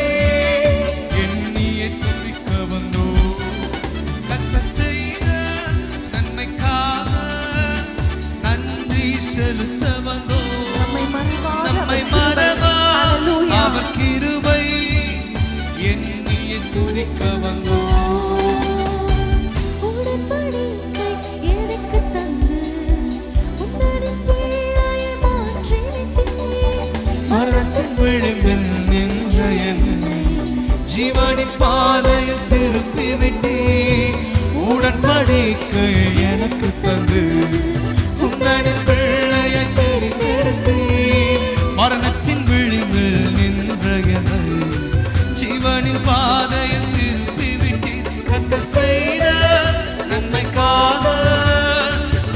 எண்ணிய துதிக்க வந்தோம். கர்த்தர் செய்த நன்மைக்காக நன்றி செலுத்த வந்தோம். நம்மை மறவா அவர் கிருபை எண்ணிய துதிக்க வந்தோம். விளிம்பில் நின்ற என்னை ஜீவனின் பாதையில் திருப்பி விட்டே, உடன்படிக்கை எனக்கு தந்து உந்தனின் பிள்ளையை தெரிந்தெடுத்தே. மரணத்தின் விளிம்பில் நின்ற என்னை ஜீவனின் பாதையில் திருப்பி விட்டே. கர்த்தர் செய்த நன்மைக்காக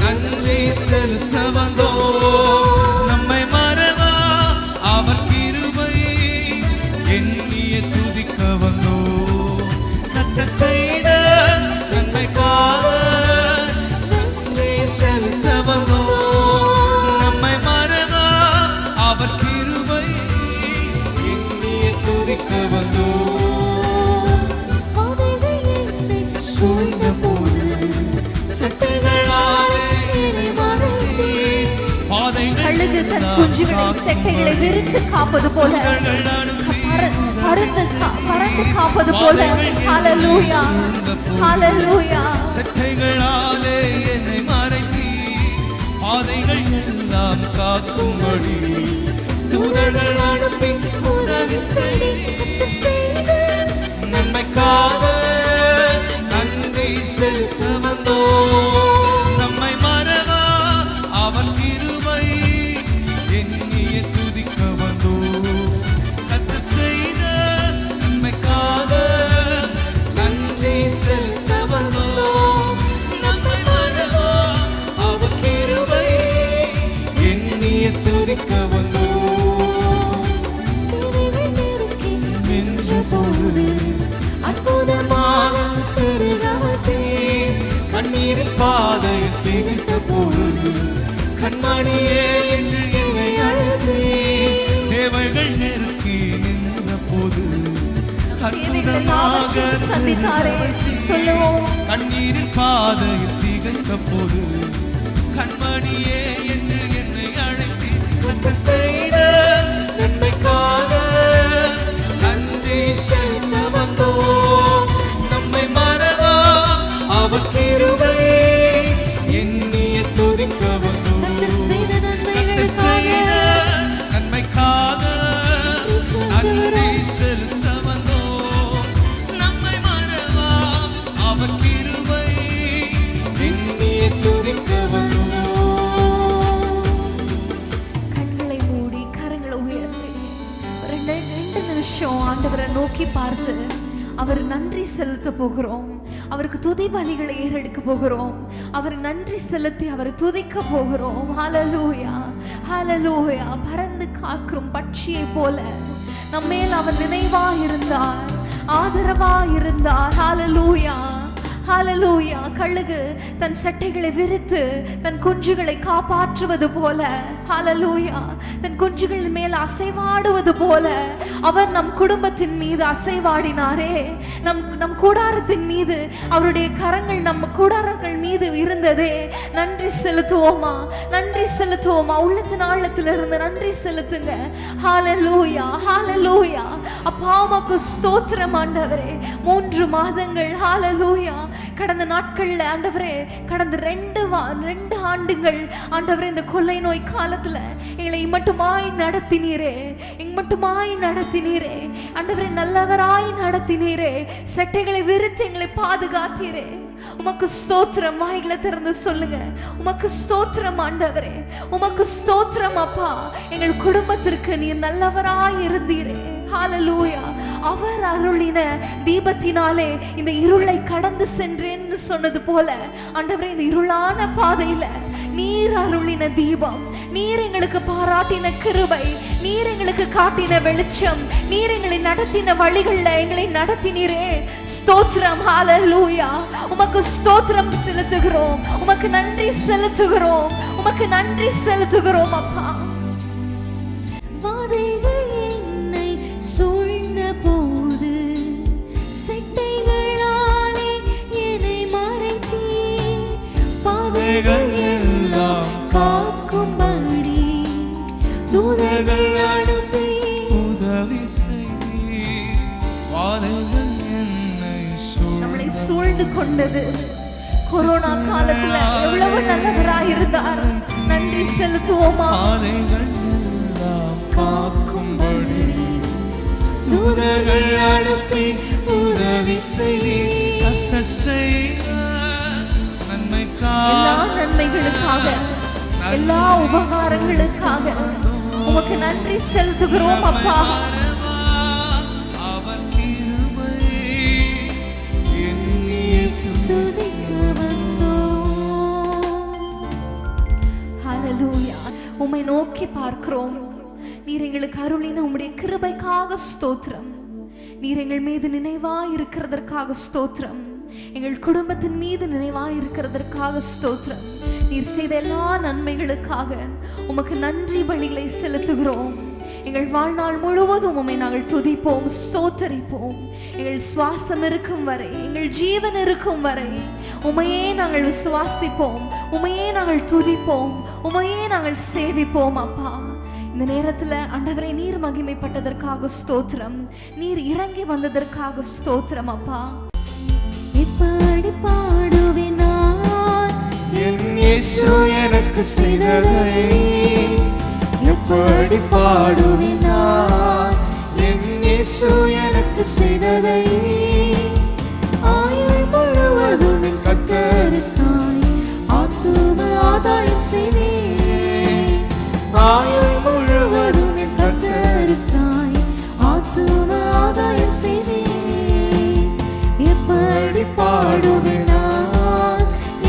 நன்றி செலுத்த வந்தோம். கழுகு தன் குஞ்சுகளை செட்டைகளை விரித்து காப்பது போல, பறந்து காப்பது போல. ஹல்லேலூயா, ஹல்லேலூயா. செட்டைகளாலே என்னை மறைத்தி பாதைகள் எல்லாம் காக்கும்படி தூதர்கள் அனுப்பி உதவி செய்து நன்மைக்காக நன்றி செலுத்த வந்தோம். நம்மை மறவா அவன் கிருபை எண்ணிய துதிக்க வந்தோம். கர்த்தர் செய்த நன்மைக்காக நன்றி செலுத்த வந்தோம். நம்மை மறவா அவன் கிருபை எண்ணிய துதிக்க வந்தோம். கண்ணீரில் பாதையில் திகைத்த பொழுது கண்மணியே என்று என்னை அழைத்தே. தேவைகள் நெருக்கி நின்ற போது அற்புதமாக சந்தித்தாரே. சொல்லுவோம். கண்ணீரில் பாதையில் திகைத்த போது கண்மணியே என்று என்னை அழைத்தே. கர்த்தர் செய்த நன்மைக்காக நன்றி செலுத்த வந்தோம். நம்மை மறவா அவர் கிருபை எண்ணிய துதிக்க வந்தோம். கர்த்தர் செய்த நன்மைக்காக நன்றி செலுத்த வந்தோம். நம்மை மறவா அவர் கிருபை எண்ணிய துதிக்க வந்தோம். கண்களை மூடி கரங்களை உயர்த்தி 2 நிமிஷம் ஆண்டவரை நோக்கி பார்த்து அவர் நன்றி செலுத்த போகிறோம். அவருக்கு துதி பலிகளை ஏறெடுக்க போகிறோம். அவர் நன்றி செலுத்தி அவர் துதிக்க போகிறோம். ஹல்லேலூயா, ஹல்லேலூயா. பறந்து காக்கும் பட்சியை போல நம்மேல் அவர் நினைவா இருந்தார், ஆதரவா இருந்தார். ஹல்லேலூயா, ஹல்லேலூயா. கழுகு தன் சட்டைகளை விரித்து தன் குஞ்சுகளை காப்பாற்றுவது போல, ஹல்லேலூயா, தன் குஞ்சுகள் மேல் அசைவாடுவது போல அவர் நம் குடும்பத்தின் மீது அசைவாடினாரே. நம் கூடாரத்தின் மீது அவருடைய கரங்கள் நம்ம கூடாரங்கள் மீது இருந்ததே. நன்றி செலுத்துவோமா, நன்றி செலுத்துவோமா. உள்ளத்தின் ஆழத்திலிருந்து நன்றி செலுத்துங்க. ஹல்லேலூயா, ஹல்லேலூயா. அப்பா உமக்கு ஸ்தோத்திரம் ஆண்டவரே. 3 மாதங்கள் ஹல்லேலூயா கடந்த நாட்கள்ல ஆண்டவரே, கடந்த 2 ஆண்டுகள் ஆண்டவரே, இந்த கொள்ளை நோய் காலத்துல எங்களை இம்மட்டுமாய் நடத்தினீரே, இம்மட்டுமாய் நடத்தினீரே ஆண்டவரே. நல்லவராய் நடத்தினீரே. செட்டைகளை விரித்து எங்களை பாதுகாத்தீரே. உமக்கு ஸ்தோத்திரம். வாய்களை திறந்து சொல்லுங்க. உமக்கு ஸ்தோத்திரம் ஆண்டவரே, உமக்கு ஸ்தோத்திரம் அப்பா. எங்கள் குடும்பத்திற்கு நீர் நல்லவராய் இருந்தீரே. ஹல்லேலூயா. அவர் அருளின தீபத்தினாலே இந்த இருளை கடந்து சென்றேன்னு சொன்னது போல ஆண்டவரே, இந்த இருளான பாதையில நீர் அருளின தீபம், நீர் எங்களுக்கு பாராட்டின கிருபை, நீர் எங்களுக்கு காட்டின வெளிச்சம், நீர் எங்களை நடத்தின வழிகள்ல எங்களை நடத்தினீரே. ஸ்தோத்திரம். ஹல்லேலூயா. உமக்கு ஸ்தோத்திரம் செலுத்துகிறோம். உமக்கு நன்றி செலுத்துகிறோம். உமக்கு நன்றி செலுத்துகிறோம் அப்பா. சூழ்ந்த போது செட்டைகளாலே என்னை மறைத்தீ, பாதைகள் எல்லாம் காக்கும்படி தூதர்கள் அனுப்பி உதவி செய்தீர். பாதைகள் நம்மளை சூழ்ந்து கொண்டது. கொரோனா காலத்துல எவ்வளவு நல்லவராய் இருந்தார். நன்றி செலுத்துவோமா. பாதைகள் எல்லாம் காக்கும்படி தூதர்கள் அனுப்பி உதவி செய்தீர். கர்த்தர் செய்த நன்மைக்காக, எல்லா நன்மைகளுக்காக, எல்லா உபகாரங்களுக்காக உமக்கு நன்றி செலுத்துகிறோம் அப்பா. அவர் கிருபை எண்ணிய துதிக்க வந்தோம். ஹல்லேலூயா. உம்மை நோக்கி பார்க்கிறோம். நீர் எங்களுக்கு அருளின உம்முடைய கிருபைக்காக ஸ்தோத்திரம். நீர் எங்கள் மீது நினைவாய் இருக்கிறதற்காக ஸ்தோத்திரம். எங்கள் குடும்பத்தின் மீது நினைவாய் இருக்கிறதற்காக ஸ்தோத்திரம். நீர் செய்த எல்லா நன்மைகளுக்காக உமக்கு நன்றி பலிகளை செலுத்துகிறோம். எங்கள் வாழ்நாள் முழுவதும் உம்மை நாங்கள் துதிப்போம், ஸ்தோத்தரிப்போம். எங்கள் சுவாசம் இருக்கும் வரை, எங்கள் ஜீவன் இருக்கும் வரை உம்மையே நாங்கள் விசுவாசிப்போம், உமையே நாங்கள் துதிப்போம், உமையே நாங்கள் சேவிப்போம் அப்பா. இந்த நேரத்துல ஆண்டவரே நீர் மகிமைப்பட்டதற்காக ஸ்தோத்திரம், நீர் இறங்கி வந்ததற்காக ஸ்தோத்திரம் அப்பா. எப்படி பாடுவேன் நான் என் இயேசு எனக்கு செய்ததை, எப்படி பாடுவேன் நான் என் இயேசு எனக்கு செய்ததை. ஆயுள் முழுவதும் என் கர்த்தருக்காய் ஆத்தும ஆதாயம் செய்தேன். ஆயுள் முழுவதும் என் கர்த்தருக்காய் ஆத்தும ஆதாயம் செய்தேன். எப்படி பாடுவேன் நான்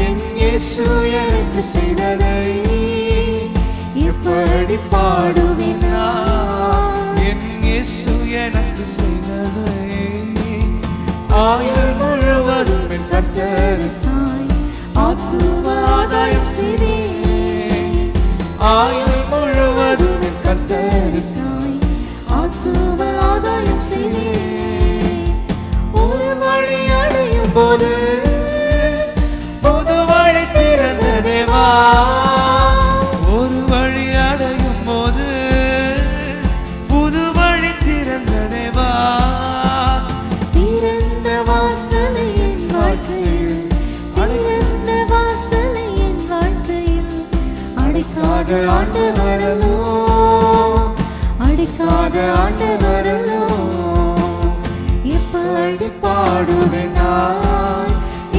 என் இயேசு எனக்கு செய்ததை, எப்படி பாடுவேன் நான் என் இயேசு எனக்கு செய்ததை. ஆயுள் முழுவதும் என் கர்த்தருக்காய் ஆத்தும ஆதாயம் செய்தேன். ஆயுள் முழுவதும் என் கர்த்தருக்காய் ஆத்தும ஆதாயம் செய்தேன். ஒரு வழி அடையும் போது பொது வழி திறந்த தேவா, ஒரு வழி அடையும் போது புது வழி திறந்த தேவா. திறந்த வாசலை என் வாழ்க்கையில், திறந்த வாசலை என் வாழ்க்கையில் அடைக்காத ஆண்டவரலோ, அடைக்காத ஆண்டவரலோ. எப்படி பாடுவேன் நான்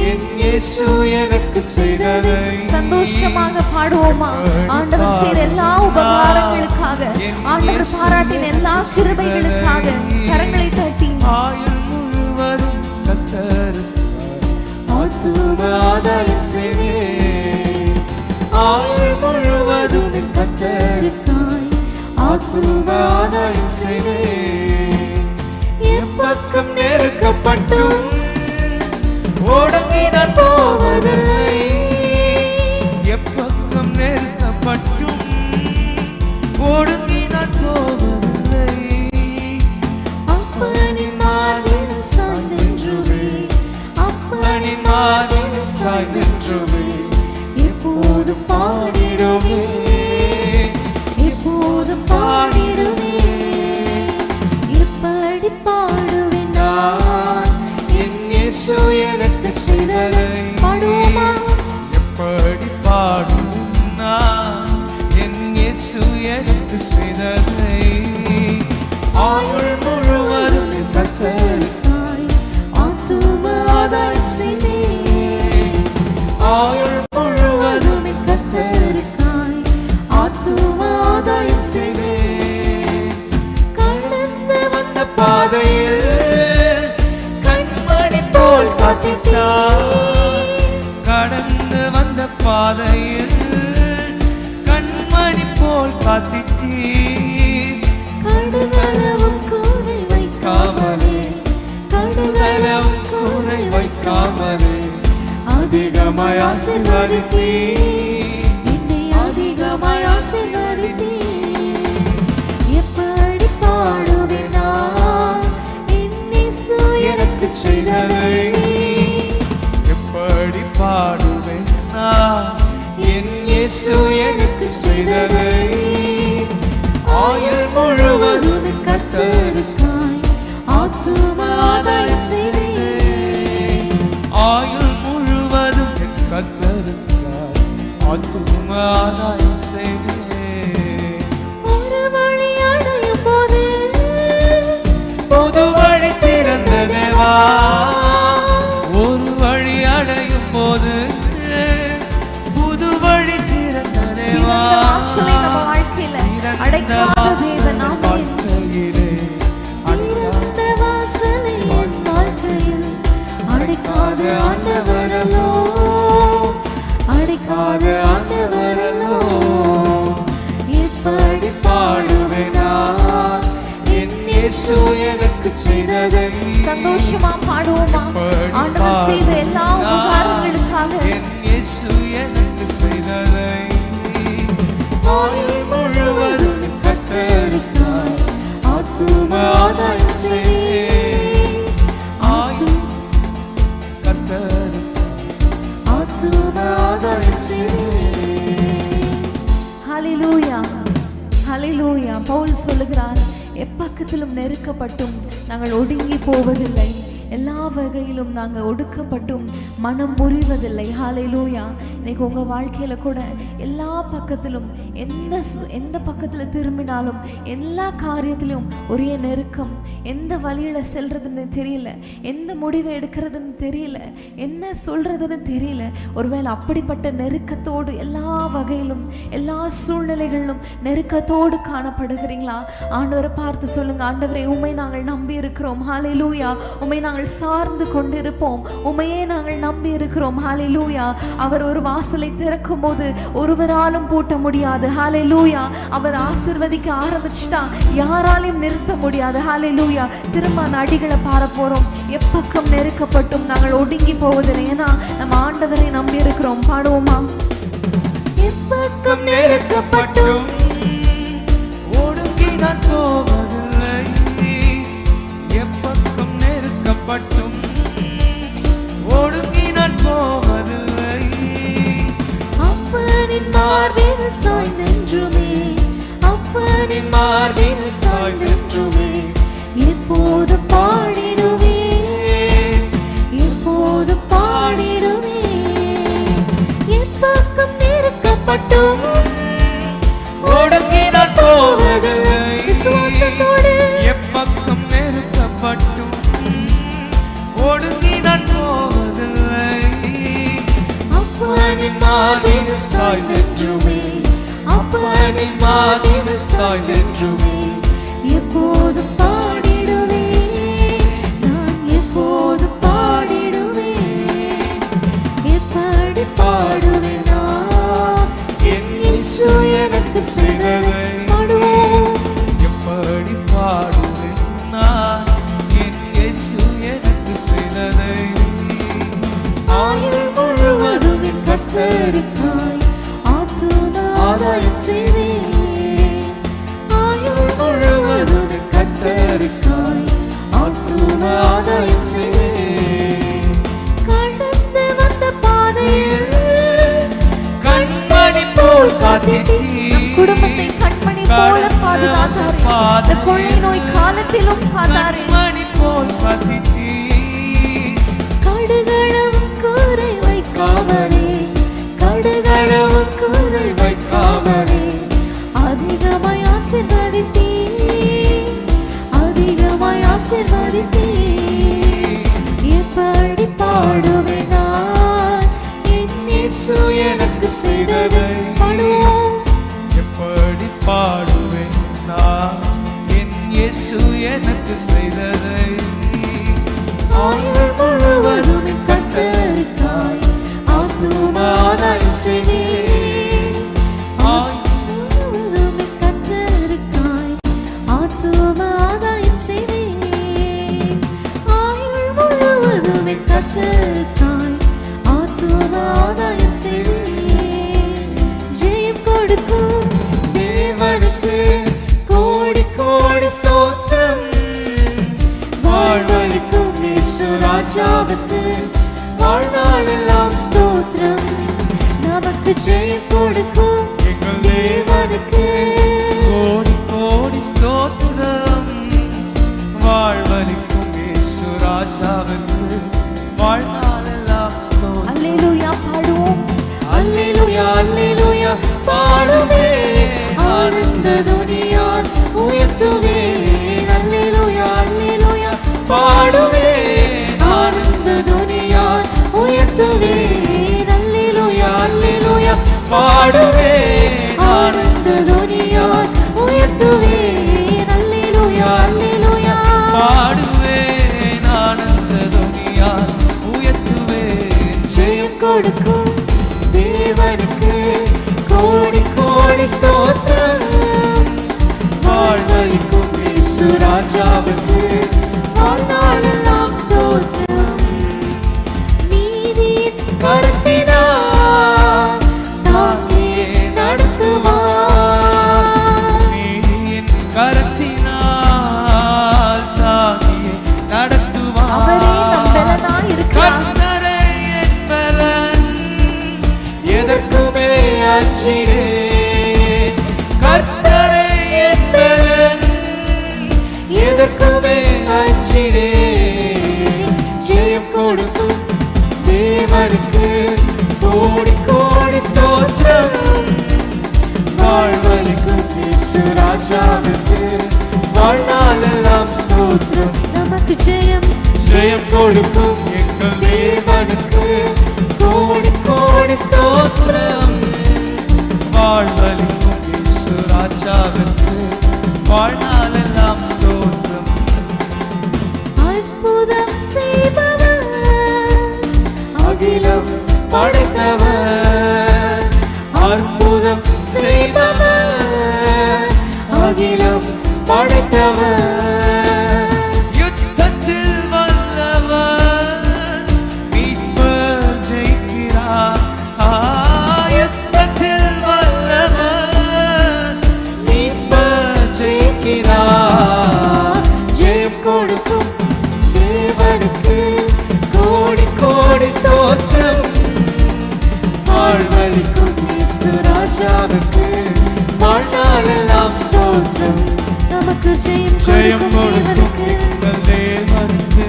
என் இயேசு எனக்கு செய்ததை. சந்தோஷமாக பாடுவோமா? ஆண்டவர் செய்த எல்லா உபகாரங்களுக்காக, ஆண்டவர் பாராட்டின எல்லா கிருபைகளுக்காக கரங்களை தட்டி ஆயுள் முழுவதும் கர்த்தருக்காய் ஆத்தும ஆதாயம் செய்தேன். ஆயுள் முழுவதும் என் கர்த்தருக்காய் ஆத்தும ஆதாயம் செய்தேன். எப்பக்கம் நெருக்கப்பட்டும் ஓடங்கி நான் போவதில்லை. எப்பக்கம் நெருக்கப்பட்டும் ஓடங்கி நான் போவதில்லை. அப்பனின் மார்பில் சாய்ந்தென்றுமே, அப்பனின் மார்பில் சாய்ந்தென்றுமே எப்போதும் பாடிடுவே, எப்போதும் பாடிடுவே. எப்படி பாடுவேன் நான் என் இயேசு எனக்கு செய்ததை. பாடுவோமா? எப்படி பாடுவேன் நான் என் இயேசு எனக்கு செய்ததை. ஆயுள் முழுவதும் என் கர்த்தருக்காய் ஆத்தும ஆதாயம் செய்தேன். ஆயுள் முழுவதும் என் கர்த்தருக்காய் ஆத்தும ஆதாயம் செய்தேன். கடந்து வந்த பாதையில் கண்மணி போல் காத்திட்டார். கடந்து வந்த பாதையில் கண்மணி போல் காத்திட்டீர். கடுகளவும் கூரை வைக்காமலே, கடுகளவும் கூரை வைக்காமலே அதிகமாய் ஆசீர்வதித்தீர். என்னை அதிகமாய் ஆசீர்வதித்தீர். எப்படி பாடுவேன் நான் என் இயேசு எனக்கு செய்ததை. எப்படி பாடுவேன் நான் என் இயேசு எனக்கு செய்ததை. ஆயுள் முழுவதும் என் கர்த்தருக்காய் ஆத்தும ஆதாயம் செய்தேன். ஆயுள் முழுவதும் என் கர்த்தருக்காய் ஆத்தும ஆதாயம் செய்தேன். ஒரு வழி அடையும் போது பொது வழி திறந்த தேவா, ஒரு வழி அடையும் போது புது வழி திறந்த தேவா. திறந்த வாசலை நம்ம வாழ்க்கையில அடைக்காத தேவன் ஆமென். திறந்த வாசலை என் வாழ்க்கையில் அடைக்காத ஆண்டவரலோ, அடைக்காத ஆண்டவரலோ. எப்படி பாடுவேன் நான் என் இயேசு எனக்கு செய்ததை. சந்தோஷமா பாடுவோமா? ஆண்டவர் செய்த எல்லா உபகாரங்களுக்காக என் இயேசு எனக்கு செய்ததை. ஆயுள் முழுவதும் என் கர்த்தருக்காய் ஆத்தும ஆதாயம் செய்தேன். ஆயுள் கர்த்தருக்காய் ஆத்தும ஆதாயம் செய்தேன். பவுல் சொல்லுகிறார், எப்பக்கத்திலும் நெருக்கப்பட்டும் நாங்கள் ஒடுங்கி போவதில்லை, எல்லா வகையிலும் நாங்கள் ஒடுக்கப்பட்டும் மனம் முறிவதில்லை. ஹல்லேலூயா. இன்னைக்கு உங்கள் வாழ்க்கையில் கூட எல்லா பக்கத்திலும் எந்த பக்கத்தில் திரும்பினாலும் எல்லா காரியத்திலும் ஒரே நெருக்கம், எந்த வழியில் செல்றதுன்னு தெரியல, எந்த முடிவை எடுக்கிறதுன்னு தெரியல, என்ன சொல்றதுன்னு தெரியல. ஒருவேளை அப்படிப்பட்ட நெருக்கத்தோடு எல்லா வகையிலும் எல்லா சூழ்நிலைகளிலும் நெருக்கத்தோடு காணப்படுகிறீங்களா? ஆண்டவரை பார்த்து சொல்லுங்க, ஆண்டவரே உம்மை நாங்கள் நம்பி இருக்கிறோம். ஹல்லேலூயா. உம்மை நாங்கள் சார்ந்து கொண்டிருப்போம், உம்மையே நாங்கள் நம்பி இருக்கிறோம். ஹல்லேலூயா. அவர் ஒரு வாசலை திறக்கும் போது ஒருவராலும் பூட்ட முடியாது. ஹல்லேலூயா. அவர் ஆசீர்வதிக்க ஆரம்பிச்சுட்டா யாராலையும் நிறுத்த முடியாது. ஹல்லேலூயா. திரும்ப அந்த அடிகளை பார போறோம். எப்பக்கம் நெருக்கப்பட்டும் நாங்கள் ஒடுங்கி போவதில்லை, ஏன்னா நம்ம ஆண்டவரை நம்பி இருக்கிறோம். பாடுவோமா? எப்பக்கம் நெருக்கப்பட்டும் ஒடுங்கி நான் போவதில்லை, எப்பக்கம் நெருக்கப்பட்டும் ஒடுங்கி நான் போவதில்லை. அப்பனின் மார்பில் சாய்ந்தென்றுமே, அப்பனின் மார்பில் சாய்ந்தென்றுமே எப்போது பாடிடுவே, எப்போது பாடிடுவே. எப்பக்கம் நெருக்கப்பட்டும் ஒடுங்கி நான் போவதில்லை, விசுவாசத்தோடு எப்பக்கம் நெருக்கப்பட்டும் ஒடுங்கி நான் போவதில்லை. அப்பனின் மார்பில் சாய்ந்தென்றுமே, அப்பனின் மார்பில் சாய்ந்தென்றுமே எப்போது பாடிடுவே, நான் எப்போது பாடிடுவே. எப்படி பாடுவேன் நான் என் இயேசு எனக்கு செய்ததை? பாடுவோம். எப்படி பாடுவேன் நான் என் இயேசு எனக்கு செய்ததை? ஆயுள் முழுவதும் என் கர்த்தருக்காய் ஆத்தும ஆதாயம் செய்வேன். ஆயுள் முழுவதும் என் கர்த்தருக்காய் ஆத்தும ஆதாயம் செய்வேன். கடந்து வந்த பாதையில் கண்மணி போல் காத்திட்டீர், நம் குடும்பத்தை கண்மணி போல பாதுகாத்தாரே, இந்த கொள்ளை நோய் காலத்திலும் காத்தாரே. கண்மணி போல் காத்திட்டீர், கடுகளவும் கூரை வைக்காமலே, கடுகளவும் கூரை வைக்காமலே அதிகமாய் ஆசீர்வதித்தீர், அதிகமாய் ஆசீர்வதித்தீர். எப்படி பாடுவேன் நான் என் இயேசு எனக்கு செய்ததை? பாடுவோம். எப்படி பாடுவேன் நான் என் இயேசு எனக்கு செய்ததை? ஆயுள் முழுவதும் என் கர்த்தருக்காய் ஆத்தும ஆதாயம் செய்வேன். ஆயுள் முழுவதும் என் கர்த்தருக்காய் ஆத்தும ஆதாயம் செய்வேன். ஆயுள் முழுவதும் என் கர்த்தருக்காய் ஆத்தும ஆதாயம் செய்வேன். ஜெயம் கொடுக்கும் தேவனுக்கு கோடி கோடி ஸ்தோத்திரம், வாழ்வழிக்கும் இயேசு ராஜாவுக்கு வாழ்நாளெல்லாம் ஸ்தோத்திரம். நமக்கு ஜெயம் கொடுக்கும் எங்கள் தேவனுக்கு கோடி கோடி ஸ்தோத்திரம், வாழ்வழிக்கும் இயேசு ராஜாவுக்கு வாழ்நாளெல்லாம் ஸ்தோத்திரம். அல்லேலூயா. பாடுவோம். அல்லேலூயா, அல்லேலூயா பாடுவேன், ஆனந்த துனியால் உயர்த்துவேன். அல்லேலூயா, அல்லேலூயா பாடுவேன், ஆனந்த துனியால் உயர்த்துவேன். அல்லேலூயா, அல்லேலூயா பாடுவேன், ஆனந்த துனியால் உயர்த்துவேன். அல்லேலூயா, அல்லேலூயா பாடுவேன், ஆனந்த துனியால் உயர்த்துவேன். ஜெயம் கொடுக்கும் தேவனுக்கு கோடி கோடி ஸ்தோத்திரம், வாழ்வழிக்கும் இயேசு ராஜாவுக்கு வாழ்நாளெல்லாம் ஸ்தோத்திரம். நீதியின் கரத்தினால் தாங்கியே நடத்துவார், நீதியின் கரத்தினால் தாங்கியே நடத்துவார். அவரே நம் பலனாய் இருக்கிறார். கர்த்தரே என் பலன், எதற்குமே அஞ்சினேன். கர்த்தரே என் பலன், எதற்குமே அஞ்சிடே. ஜெயம் கொடுக்கும் தேவனுக்கு கோடி கோடி ஸ்தோத்திரம். வாழ்வளிக்கும் இயேசு ராஜாவுக்கு வாழ்நாளெல்லாம் ஸ்தோத்திரம். நமக்கு ஜெயம் ஜெயம் கொடுக்கும் எங்கள் தேவனுக்கு கோடி கோடி ஸ்தோத்திரம். வாழ்வளிக்கும் இயேசு ராஜாவுக்கு வாழ்நாளெல்லாம் ஸ்தோத்திரம். அற்புதம் செய்பவர், அகிலம் படைத்தவர். அற்புதம் செய்பவர், அகிலம் படைத்தவர். யுத்தத்தில் வல்லவர், மீட்பர் ஜெயிக்கிறார். யுத்தத்தில் வல்லவர், மீட்பர் ஜெயிக்கிறார். ஜெயம் கொடுக்கும் தேவனுக்கு கோடி கோடி ஸ்தோத்திரம். வாழ்வளிக்கும் இயேசு ராஜாவுக்கு வாழ்நாளெல்லாம் ஸ்தோத்திரம். நமக்கு ஜெயம் ஜெயம் கொடுக்கும் கொடுக்கும் தேவனுக்கு எங்கள் தேவனுக்கு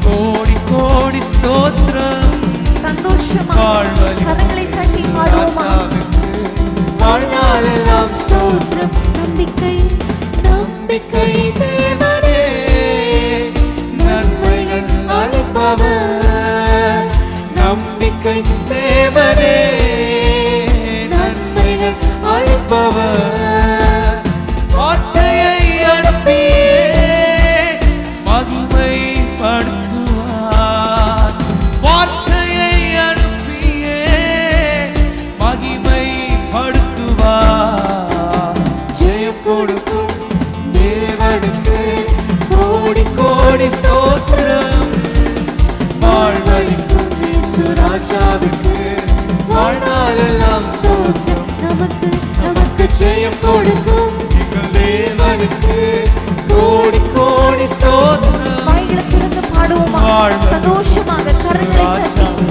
கோடி கோடி ஸ்தோத்திரம். சந்தோஷமா வாழ்வளிக்கும் கரங்களை தட்டி இயேசு பாடுவோமா? ராஜாவுக்கு வாழ்நாளெல்லாம் ஸ்தோத்திரம். நம்பிக்கை நம்பிக்கை தேவனே, நன்மைகள் அளிப்பவர். நம்பிக்கை தேவனே, நன்மைகள் அளிப்பவர். வார்த்தையை அனுப்பியே மகிமைப்படுத்துவார். வார்த்தையை அனுப்பியே மகிமைப்படுத்துவார். ஜெயம் கொடுக்கும் தேவனுக்கு கோடி கோடி ஸ்தோத்திரம். வாழ்வளிக்கும் இயேசு ராஜாவுக்கு வாழ்நாளெல்லாம் ஸ்தோத்திரம். நமக்கு நமக்கு ஜெயம் கொடுக்கும் எங்கள் தேவனுக்கு கோடி கோடி ஸ்தோத்திரம். வாய்களை திறந்து பாடுவோமா? வாழ்வளிக்கும் சந்தோஷமாக கரங்களை தட்டி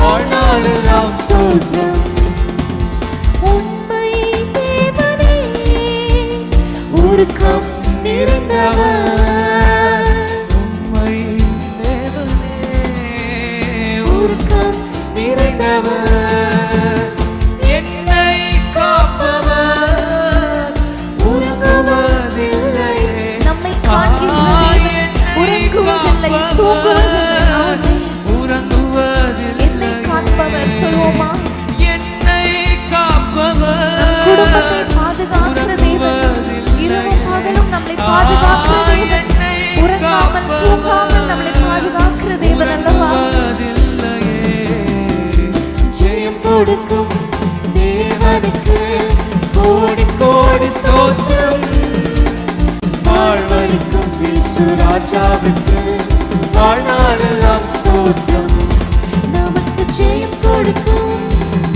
வாழ்நாளெல்லாம் ஸ்தோத்திரம். உண்மை தேவனே, உருக்கம் நிறைந்தவர். உம்மை தேவனே, உருக்கம் நிறைந்தவர். என்னை காப்பவர் உறங்குவதில்லையே. நம்மை காண்கின்ற தேவன் உறங்குவதில்லை, தூங்குவதில்லை. ஆமென். உறங்குவதில்லை. என்னை காண்பவர் சொல்வோமா? என்னை காப்பவர் குடும்பத்தை பாதுகாக்கிற தேவன், இரவும் பகலும் நம்மை பாதுகாக்கிற தேவன், உறங்காமல் தூங்காமல் நம்மை பாதுகாக்கிற தேவன் அல்லவா? ஜெயம் கொடுக்கும் தேவனுக்கு கோடி கோடி ஸ்தோத்திரம். வாழ்வளிக்கும் இயேசு ராஜாவுக்கு வாழ்நாளெல்லாம் ஸ்தோத்திரம். நமக்கு ஜெயம் கொடுக்கும்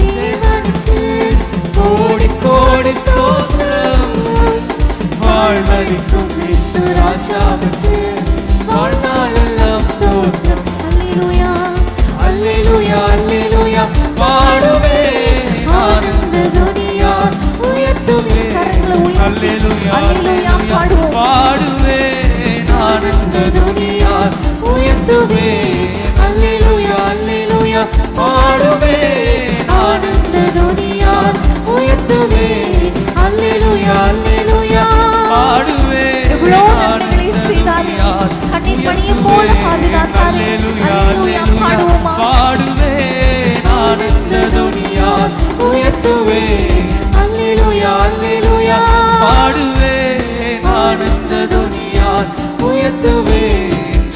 தேவனுக்கு கோடி கோடி ஸ்தோத்திரம். வாழ்வளிக்கும் இயேசு ராஜாவுக்கு வாழ்நாளெல்லாம் ஸ்தோத்திரம். அல்லேலூயா, அல்லேலூயா அல்லேலூயா பாடுவேன் ஆனந்த துனியால் உயர்த்துவே. கரங்களை உயர்த்தி அல்லேலூயா அல்லேலூயா பாடுவோம். பாடுவேன் ஆனந்த துனியால் உயர்த்துவே. அல்லேலூயா அல்லேலூயா பாடுவேன் ஆனந்த துனியால் உயர்த்துவே. அல்லேலூயா அல்லேலூயா பாடுவேன் எவ்வளோ நன்மைகளை செய்தார், கண்ணீர் பணியை போல பாதுகாத்தார். அல்லேலூயா பாடுவோமா? பாடுவேன் ஆனந்த துனியால் உயர்த்துவே. அல்லேலூயா அல்லேலூயா பாடுவேன் ஆனந்த துனியால் உயர்த்துவே.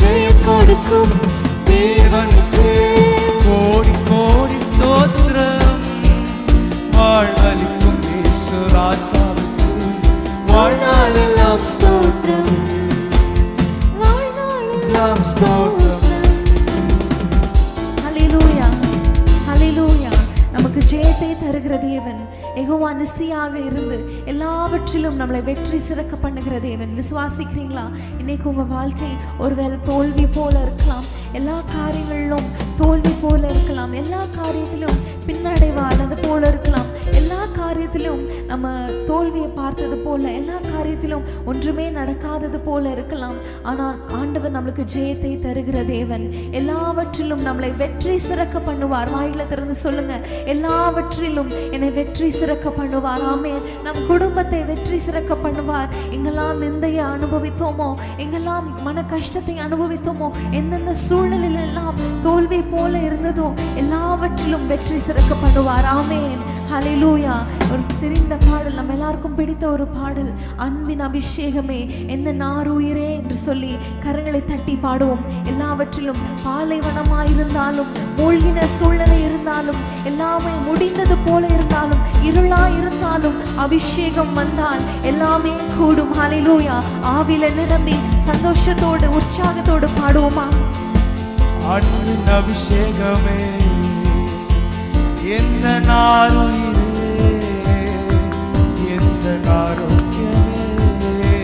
ஜெயம் கொடுக்கும் தேவனுக்கு கோடி கோடி ஸ்தோத்திரம். வாழ்வளிக்கும் இயேசு ராஜாவுக்கு வாழ்நாளெல்லாம் ஸ்தோத்திரம். வாழ்நாளெல்லாம் ஸ்தோத்திரம். அல்லேலூயா, அல்லேலூயா. நமக்கு ஜெயத்தை தருகிற தேவன், யெகோவா நிசியாக இருந்து எல்லாவற்றிலும் நம்மளை வெற்றி சிறக்க பண்ணுகிற தேவன். விசுவாசிக்கிறீங்களா? இன்னைக்கு உங்க வாழ்க்கை ஒருவேளை தோல்வி போல இருக்கலாம், எல்லா காரியங்களிலும் தோல்வி போல இருக்கலாம், எல்லா காரியத்திலும் பின்னடைவானது போல இருக்கலாம், எல்லா காரியத்திலும் நம்ம தோல்வியை பார்த்தது போல, எல்லா காரியத்திலும் ஒன்றுமே நடக்காதது போல இருக்கலாம். ஆனால் ஆண்டவர் நம்மளுக்கு ஜெயத்தை தருகிற தேவன். எல்லாவற்றிலும் நம்மளை வெற்றி சிறக்க பண்ணுவார். வாயில திறந்து சொல்லுங்க, எல்லாவற்றிலும் என்னை வெற்றி சிறக்க பண்ணுவார். ஆமென். நம் குடும்பத்தை வெற்றி சிறக்க பண்ணுவார். எங்கெல்லாம் நிந்தையை அனுபவித்தோமோ, எங்கெல்லாம் மன கஷ்டத்தை அனுபவித்தோமோ, எந்தெந்த சூழ்நிலையில் எல்லாம் தோல்வி போல இருந்ததோ, எல்லாவற்றிலும் வெற்றி சிறக்க பண்ணுவார். ஆமென். ஹல்லேலூயா. ஒரு தெரிந்த பாடல், நம்ம எல்லாருக்கும் பிடித்த ஒரு பாடல், அன்பின் அபிஷேகமே எந்த நாருயிரே என்று சொல்லி கரங்களை தட்டி பாடுவோம். எல்லாவற்றிலும் பாலைவனமாயிருந்தாலும், மூழ்கின சூழ்நிலை இருந்தாலும், எல்லாமே முடிந்தது போல இருந்தாலும், இருளா இருந்தாலும், அபிஷேகம் வந்தால் எல்லாமே கூடும். ஹல்லேலூயா. ஆவில நிரம்பி சந்தோஷத்தோடு உற்சாகத்தோடு பாடுவோமா? அன்பின் அபிஷேகமே எந்த நாருயிரே, எந்த ஆரோக்கியமே,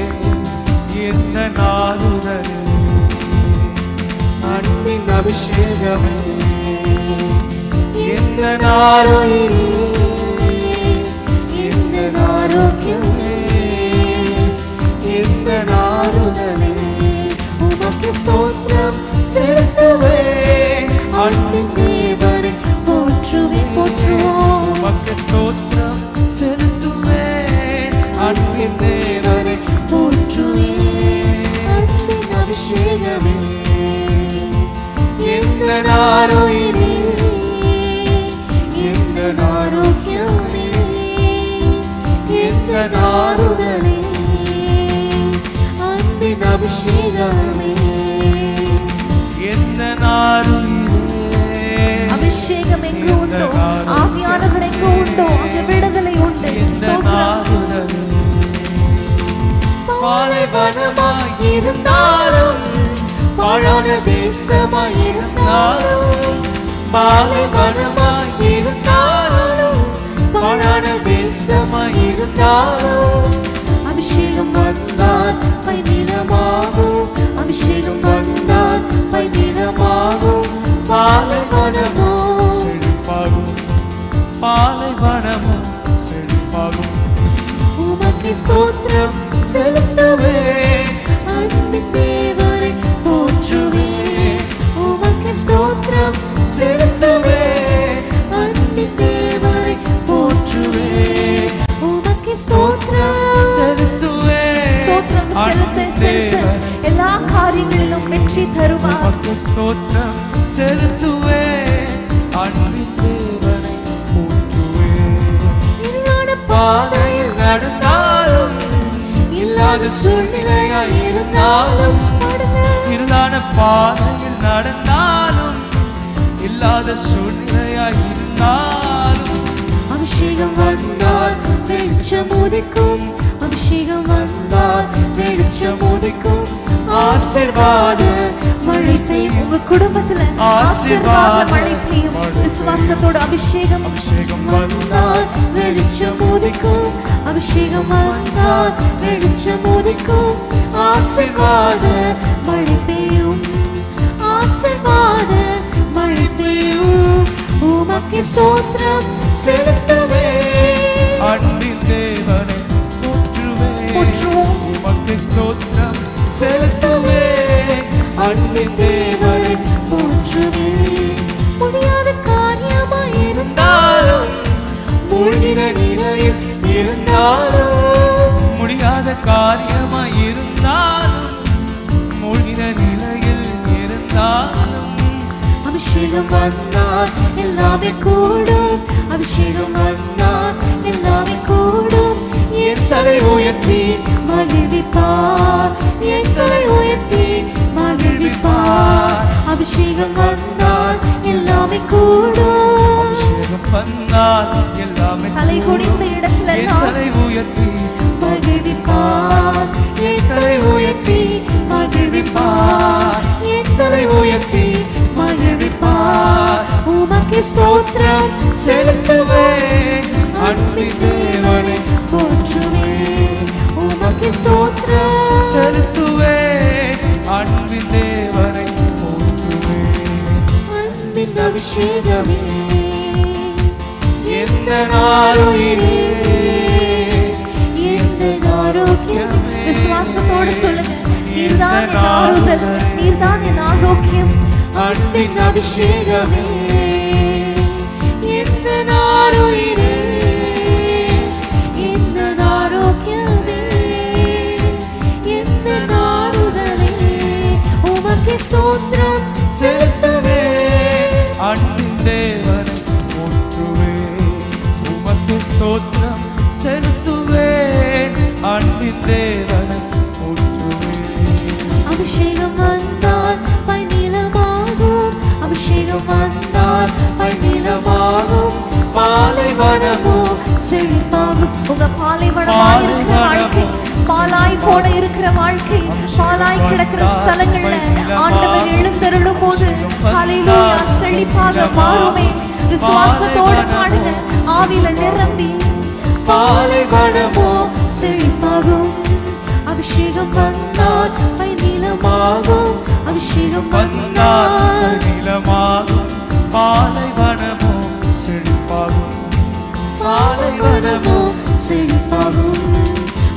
எந்த நாருதலே. அன்பின் அபிஷேகமே எந்த நாருயிரே, எந்த ஆரோக்கியமே, எந்த நாருதலே. உமக்கு ஸ்தோத்திரம் செலுத்துவே, அன்பின் தேவனை போற்றுவேன், போற்றுவோம். உமக்கு ஸ்தோத்திரம் செலுத்துவே, அன்பின் தேவனை போற்றுவேன். அன்பின் அபிஷேகமே எந்த நாருயிரே, எந்த ஆரோக்கியமே, எந்த நாருதலே. அன்பின் அபிஷேகமே எந்த நாருயிரே. அபிஷேகம் எங்கு உண்டோ, ஆவியானவர் எங்கு உண்டோ, அங்கு விடுதலை உண்டு. பாலைவனமாயிருந்தாலும், பாழான தேசமாயிருந்தாலும், பாலைவனமாயிருந்தாலும், பாழான தேசமாயிருந்தாலும், அபிஷேகம் வந்தால் பைநிலமாகும், அபிஷேகம் வந்தால் பைநிலமாகும். பாலைவனமோ செழிப்பாகும், பாலைவனமோ செழிப்பாகும். உமக்கு ஸ்தோத்திரம் செலுத்துவே, அன்பின் தேவனை போற்றுவே. உமக்கு ஸ்தோத்திரம் செலுத்துவே, அன்பின் தேவனை போற்றுவே. உமக்கு ஸ்தோத்திரம் செலுத்துவே, ஸ்தோத்திரம் செலுத்த செலுத்த எல்லா காரியங்களிலும் வெற்றி தருவார். உமக்கு ஸ்தோத்திரம் செலுத்துவே, அன்பின் தேவனை போற்றுவே. இருளான பாதையில் நடந்தாலும், இல்லாத சூழ்நிலையாய் இருந்தாலும், இருளான பாதையில் நடந்தாலும், இல்லாத சூழ்நிலையாய் இருந்தாலும், அபிஷேகம் வந்தால் வெளிச்சம் உதிக்கும், அபிஷேகம் வந்தால் வெளிச்சம் உதிக்கும். ஆசீர்வாத மழை பெய்யும் உங்க குடும்பத்துல, ஆசீர்வாத மழை பெய்யும். விசுவாசத்தோட அபிஷேகம் வந்தால் வெளிச்சம் உதிக்கும், அபிஷேகம் வந்தால் வெளிச்சம் உதிக்கும். ஆசீர்வாத மழை பெய்யும், ஆசீர்வாத மழை பெய்யும். உமக்கு ஸ்தோத்திரம் செலுத்துவே, அன்பின் தேவனை போற்றுவே. போற்றுவோம். உமக்கு ஸ்தோத்திரம் செலுத்துவே, அன்பின் தேவனை போற்றுவே. முடியாத காரியமாயிருந்தாலும், மூழ்கின நிலையில் இருந்தாலும், முடியாத காரியமாய் இருந்தாலும், மூழ்கின நிலையில் இருந்தாலும், அபிஷேகம் வந்தால் எல்லாமே கூடும், அபிஷேகம் வந்தால் எல்லாமே கூடும். என் தலை உயர்த்தி மகிழ்விப்பார், என் தலை உயர்த்தி மகிழ்விப்பார். அபிஷேகம் வந்தால் எல்லாமே கூடும். அபிஷேகம் வந்தால் எல்லாமே தலை குனிந்த இடத்துல என் தலை உயர்த்தி மகிழ்விப்பார், என் தலை உயர்த்தி மகிழ்விப்பார், என் தலை உயர்த்தி மகிழ்விப்பார். உமக்கு ஸ்தோத்திரம் செலுத்துவே, அன்பின் தேவனை போற்றுவே. உமக்கு ஸ்தோத்திரம் செலுத்துவே, அன்பின் தேவனை போற்றுவே. அன்பின் அபிஷேகமே எந்த நாளுயிரே, அன்பின் அபிஷேகமே எந்த நாருயிரே எந்த ஆரோக்கியமே எந்த நாருதலே உமக்கு ஸ்தோத்திரம் செலுத்துவே அன்பின் தேவனை போற்றுவே உமக்கு ஸ்தோத்திரம் செலுத்துவே அன்பின் தேவனை போற்றுவே அபிஷேகம் வந்தால் பைநிலமாகும் அபிஷேகம் வந்தால் பைநிலமாகும் பாலைவனமோ செழிப்பாகும் உங்க பாலைவனமாய் இருக்கிற வாழ்க்கை பாலாய் போட இருக்கிற வாழ்க்கை பாலாய் கிடக்கிற ஸ்தலங்கள்ல ஆண்டவர் எழுந்தருளும் போது ஹல்லேலூயா செழிப்பாக மாறுமே விசுவாசத்தோடு பாடுங்க ஆவியில நிரம்பி பாலைவனமோ செழிப்பாகும் அபிஷேகம் வந்தால் பைநிலமாகும் அபிஷேகம் வந்தால் நீலமாகும் பாலைவனமோ செழிப்பாகும் பாலைவனமோ செழிப்பாகும்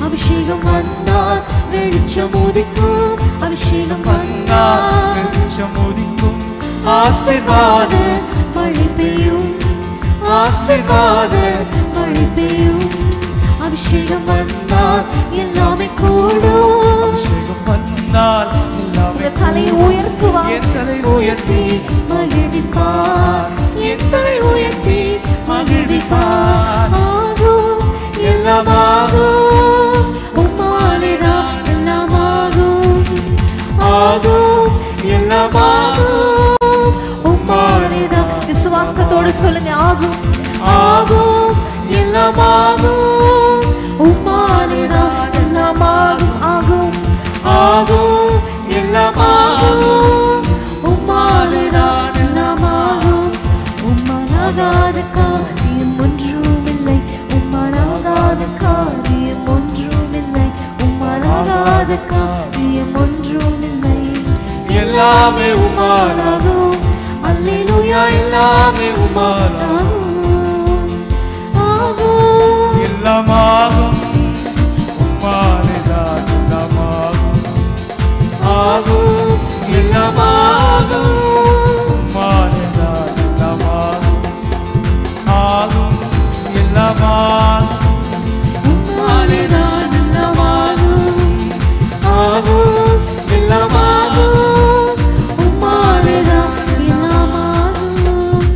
அபிஷேகம் வந்தால் வெளிச்சம் உதிக்கும் அபிஷேகம் வந்தால் வெளிச்சம் உதிக்கும் ஆசீர்வாத மழை பெய்யும் ஆசீர்வாத மழை பெய்யும் அபிஷேகம் வந்தால் எல்லாமே கூடும் அபிஷேகம் வந்தால் எல்லாமே உங்க தலையை உயர்த்துவார் என் தலை உயர்த்தி மகிழ்விப்பார் என் தலை உயர்த்தி மகிழ்விப்பார் ஆகும் எல்லாமாகும் உம்மாலேதான் எல்லாமாகும் ஆகும் எல்லாமாகும் உம்மாலேதான் விசுவாசத்தோடு சொல்லுங்க ஆகும் ஆகும் எல்லாமாகும் உம்மாலேதான் எல்லாமாகும் ஆகும் ஆகும் எல்லாமாகும் உம்மாலேதான் எல்லாமாகும் உம்மாலாகாத காரியம் ஒன்றுமில்லை உம்மாலாகாத காரியம் ஒன்றுமில்லை உம்மாலாகாத காரியம் ஒன்றுமில்லை எல்லாமே உம்மாலாகும் ஆகும் அல்லேலூயா எல்லாமே உம்மாலாகும் ஆகும் எல்லாமாகும் உம்மாலேதான் எல்லாமாகும் ஆகும் எல்லாமாகும் உம்மாலேதான் எல்லாமாகும் ஆகும் எல்லாமாகும் உம்மாலேதான் எல்லாமாகும் ஆகும் எல்லாமாகும் உம்மாலேதான் எல்லாமாகும்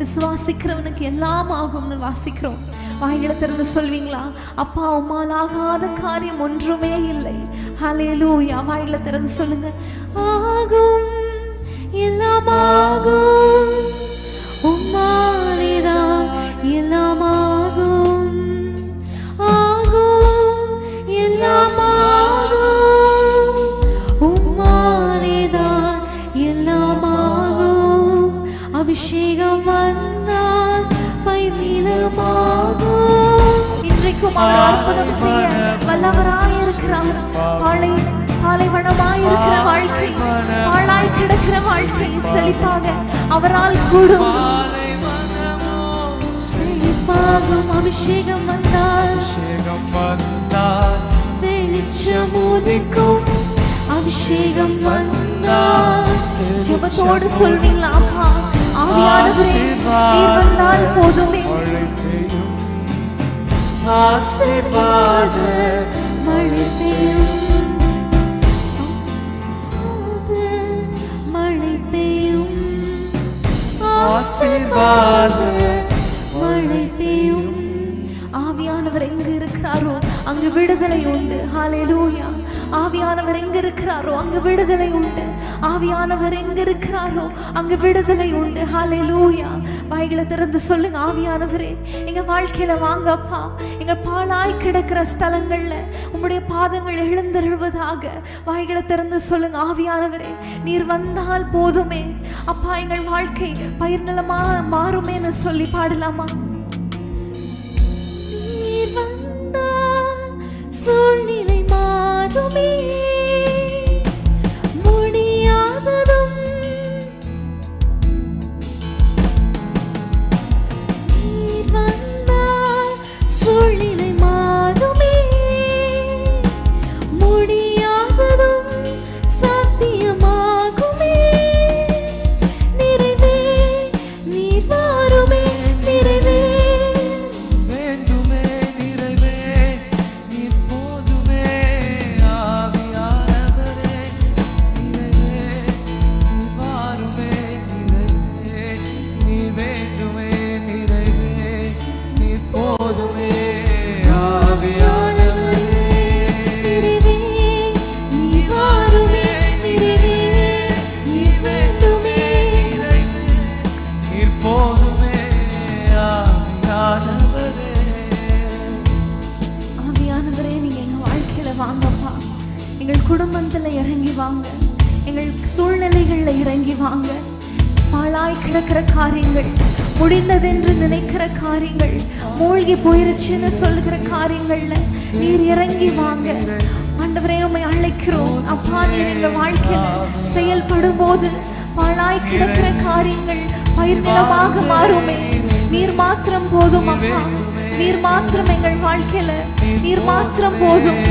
விசுவாசிக்கிறவனுக்கு எல்லாம் ஆகும்னு வாசிக்கிறோம் வாயில திறந்து சொல்வீங்களா அப்பா உம்மாலாகாத காரியம் ஒன்றுமே இல்லை ஹல்லேலூயா வாயில திறந்து சொல்லுங்க ஆகும் எல்லாமாகும் உம்மாலேதான் எல்லாமாகும் ஆகும் எல்லாமாகும் உம்மாலேதான் எல்லாமாகும் அபிஷேகம் வந்தால் பைநிலமாகும் இன்றைக்கும் அவர் அற்புதம் செய்ய வல்லவராயிருக்கிறார் பாலைவனமாயிருக்கிற வாழ்க்கை பாழாய் கிடக்கிற வாழ்க்கை செழிப்பாக அவரால் கூடும் செழிப்பாகும் அபிஷேகம் வந்தால் அபிஷேகம் வந்தால் வெளிச்சம் உதிக்கும் அபிஷேகம் வந்தால் ஜெபத்தோடு சொல்வீங்களா அப்பா ஆவியானவரே நீர் வந்தால் போதுமே மழை பெய்யும் ஆசீர்வாத மழை பெய்யும் மழை பெய்யும் ஆசீர்வாத மழை பெய்யும் ஆவியானவர் எங்க இருக்கிறாரோ அங்கு விடுதலை உண்டு ஹல்லேலூயா ஆவியானவர் எங்க இருக்கிறாரோ அங்கு விடுதலை உண்டு ஆவியானவர் எங்க இருக்கிறாரோ அங்கு விடுதலை உண்டு ஹல்லேலூயா வாய்களை திறந்து சொல்லுங்க ஆவியானவரே எங்க வாழ்க்கையில வாங்கப்பா எங்க பாழாய் கிடக்கிற ஸ்தலங்கள்ல உம்முடைய பாதங்கள் எழுந்தருள்வதாக வாய்களை திறந்து சொல்லுங்க ஆவியானவரே நீர் வந்தால் போதுமே அப்பா எங்கள் வாழ்க்கை பயிர் நிலமா மாறுமேன்னு சொல்லி பாடலாமா நீர் வந்தால் சூழ்நிலை மாறுமே முடியாததும் நீர் வந்தால் சூழ்நிலை மாறுமே முடியாததும் சாத்தியமாகுமே இறங்கி வாங்க. பாழாய் கிடக்கிற காரியங்கள், முடிந்ததென்று நினைக்கிற காரியங்கள், மூழ்கி போயிருச்சுன்னு சொல்லுகிற காரியங்கள்ல நீர் இறங்கி வாங்க. ஆண்டவரே உம்மை அழைக்கிறோம் அப்பா. நீர் எங்க வாழ்க்கையில செயல்படும் போது பாழாய் கிடக்கிற காரியங்கள் பயிர் நிலமாக மாறுமே. நீர் மாத்திரம் போதும் அப்பா. நீர் மாத்திரம் எங்கள் வாழ்க்கையில, நீர் மாத்திரம் போதும்.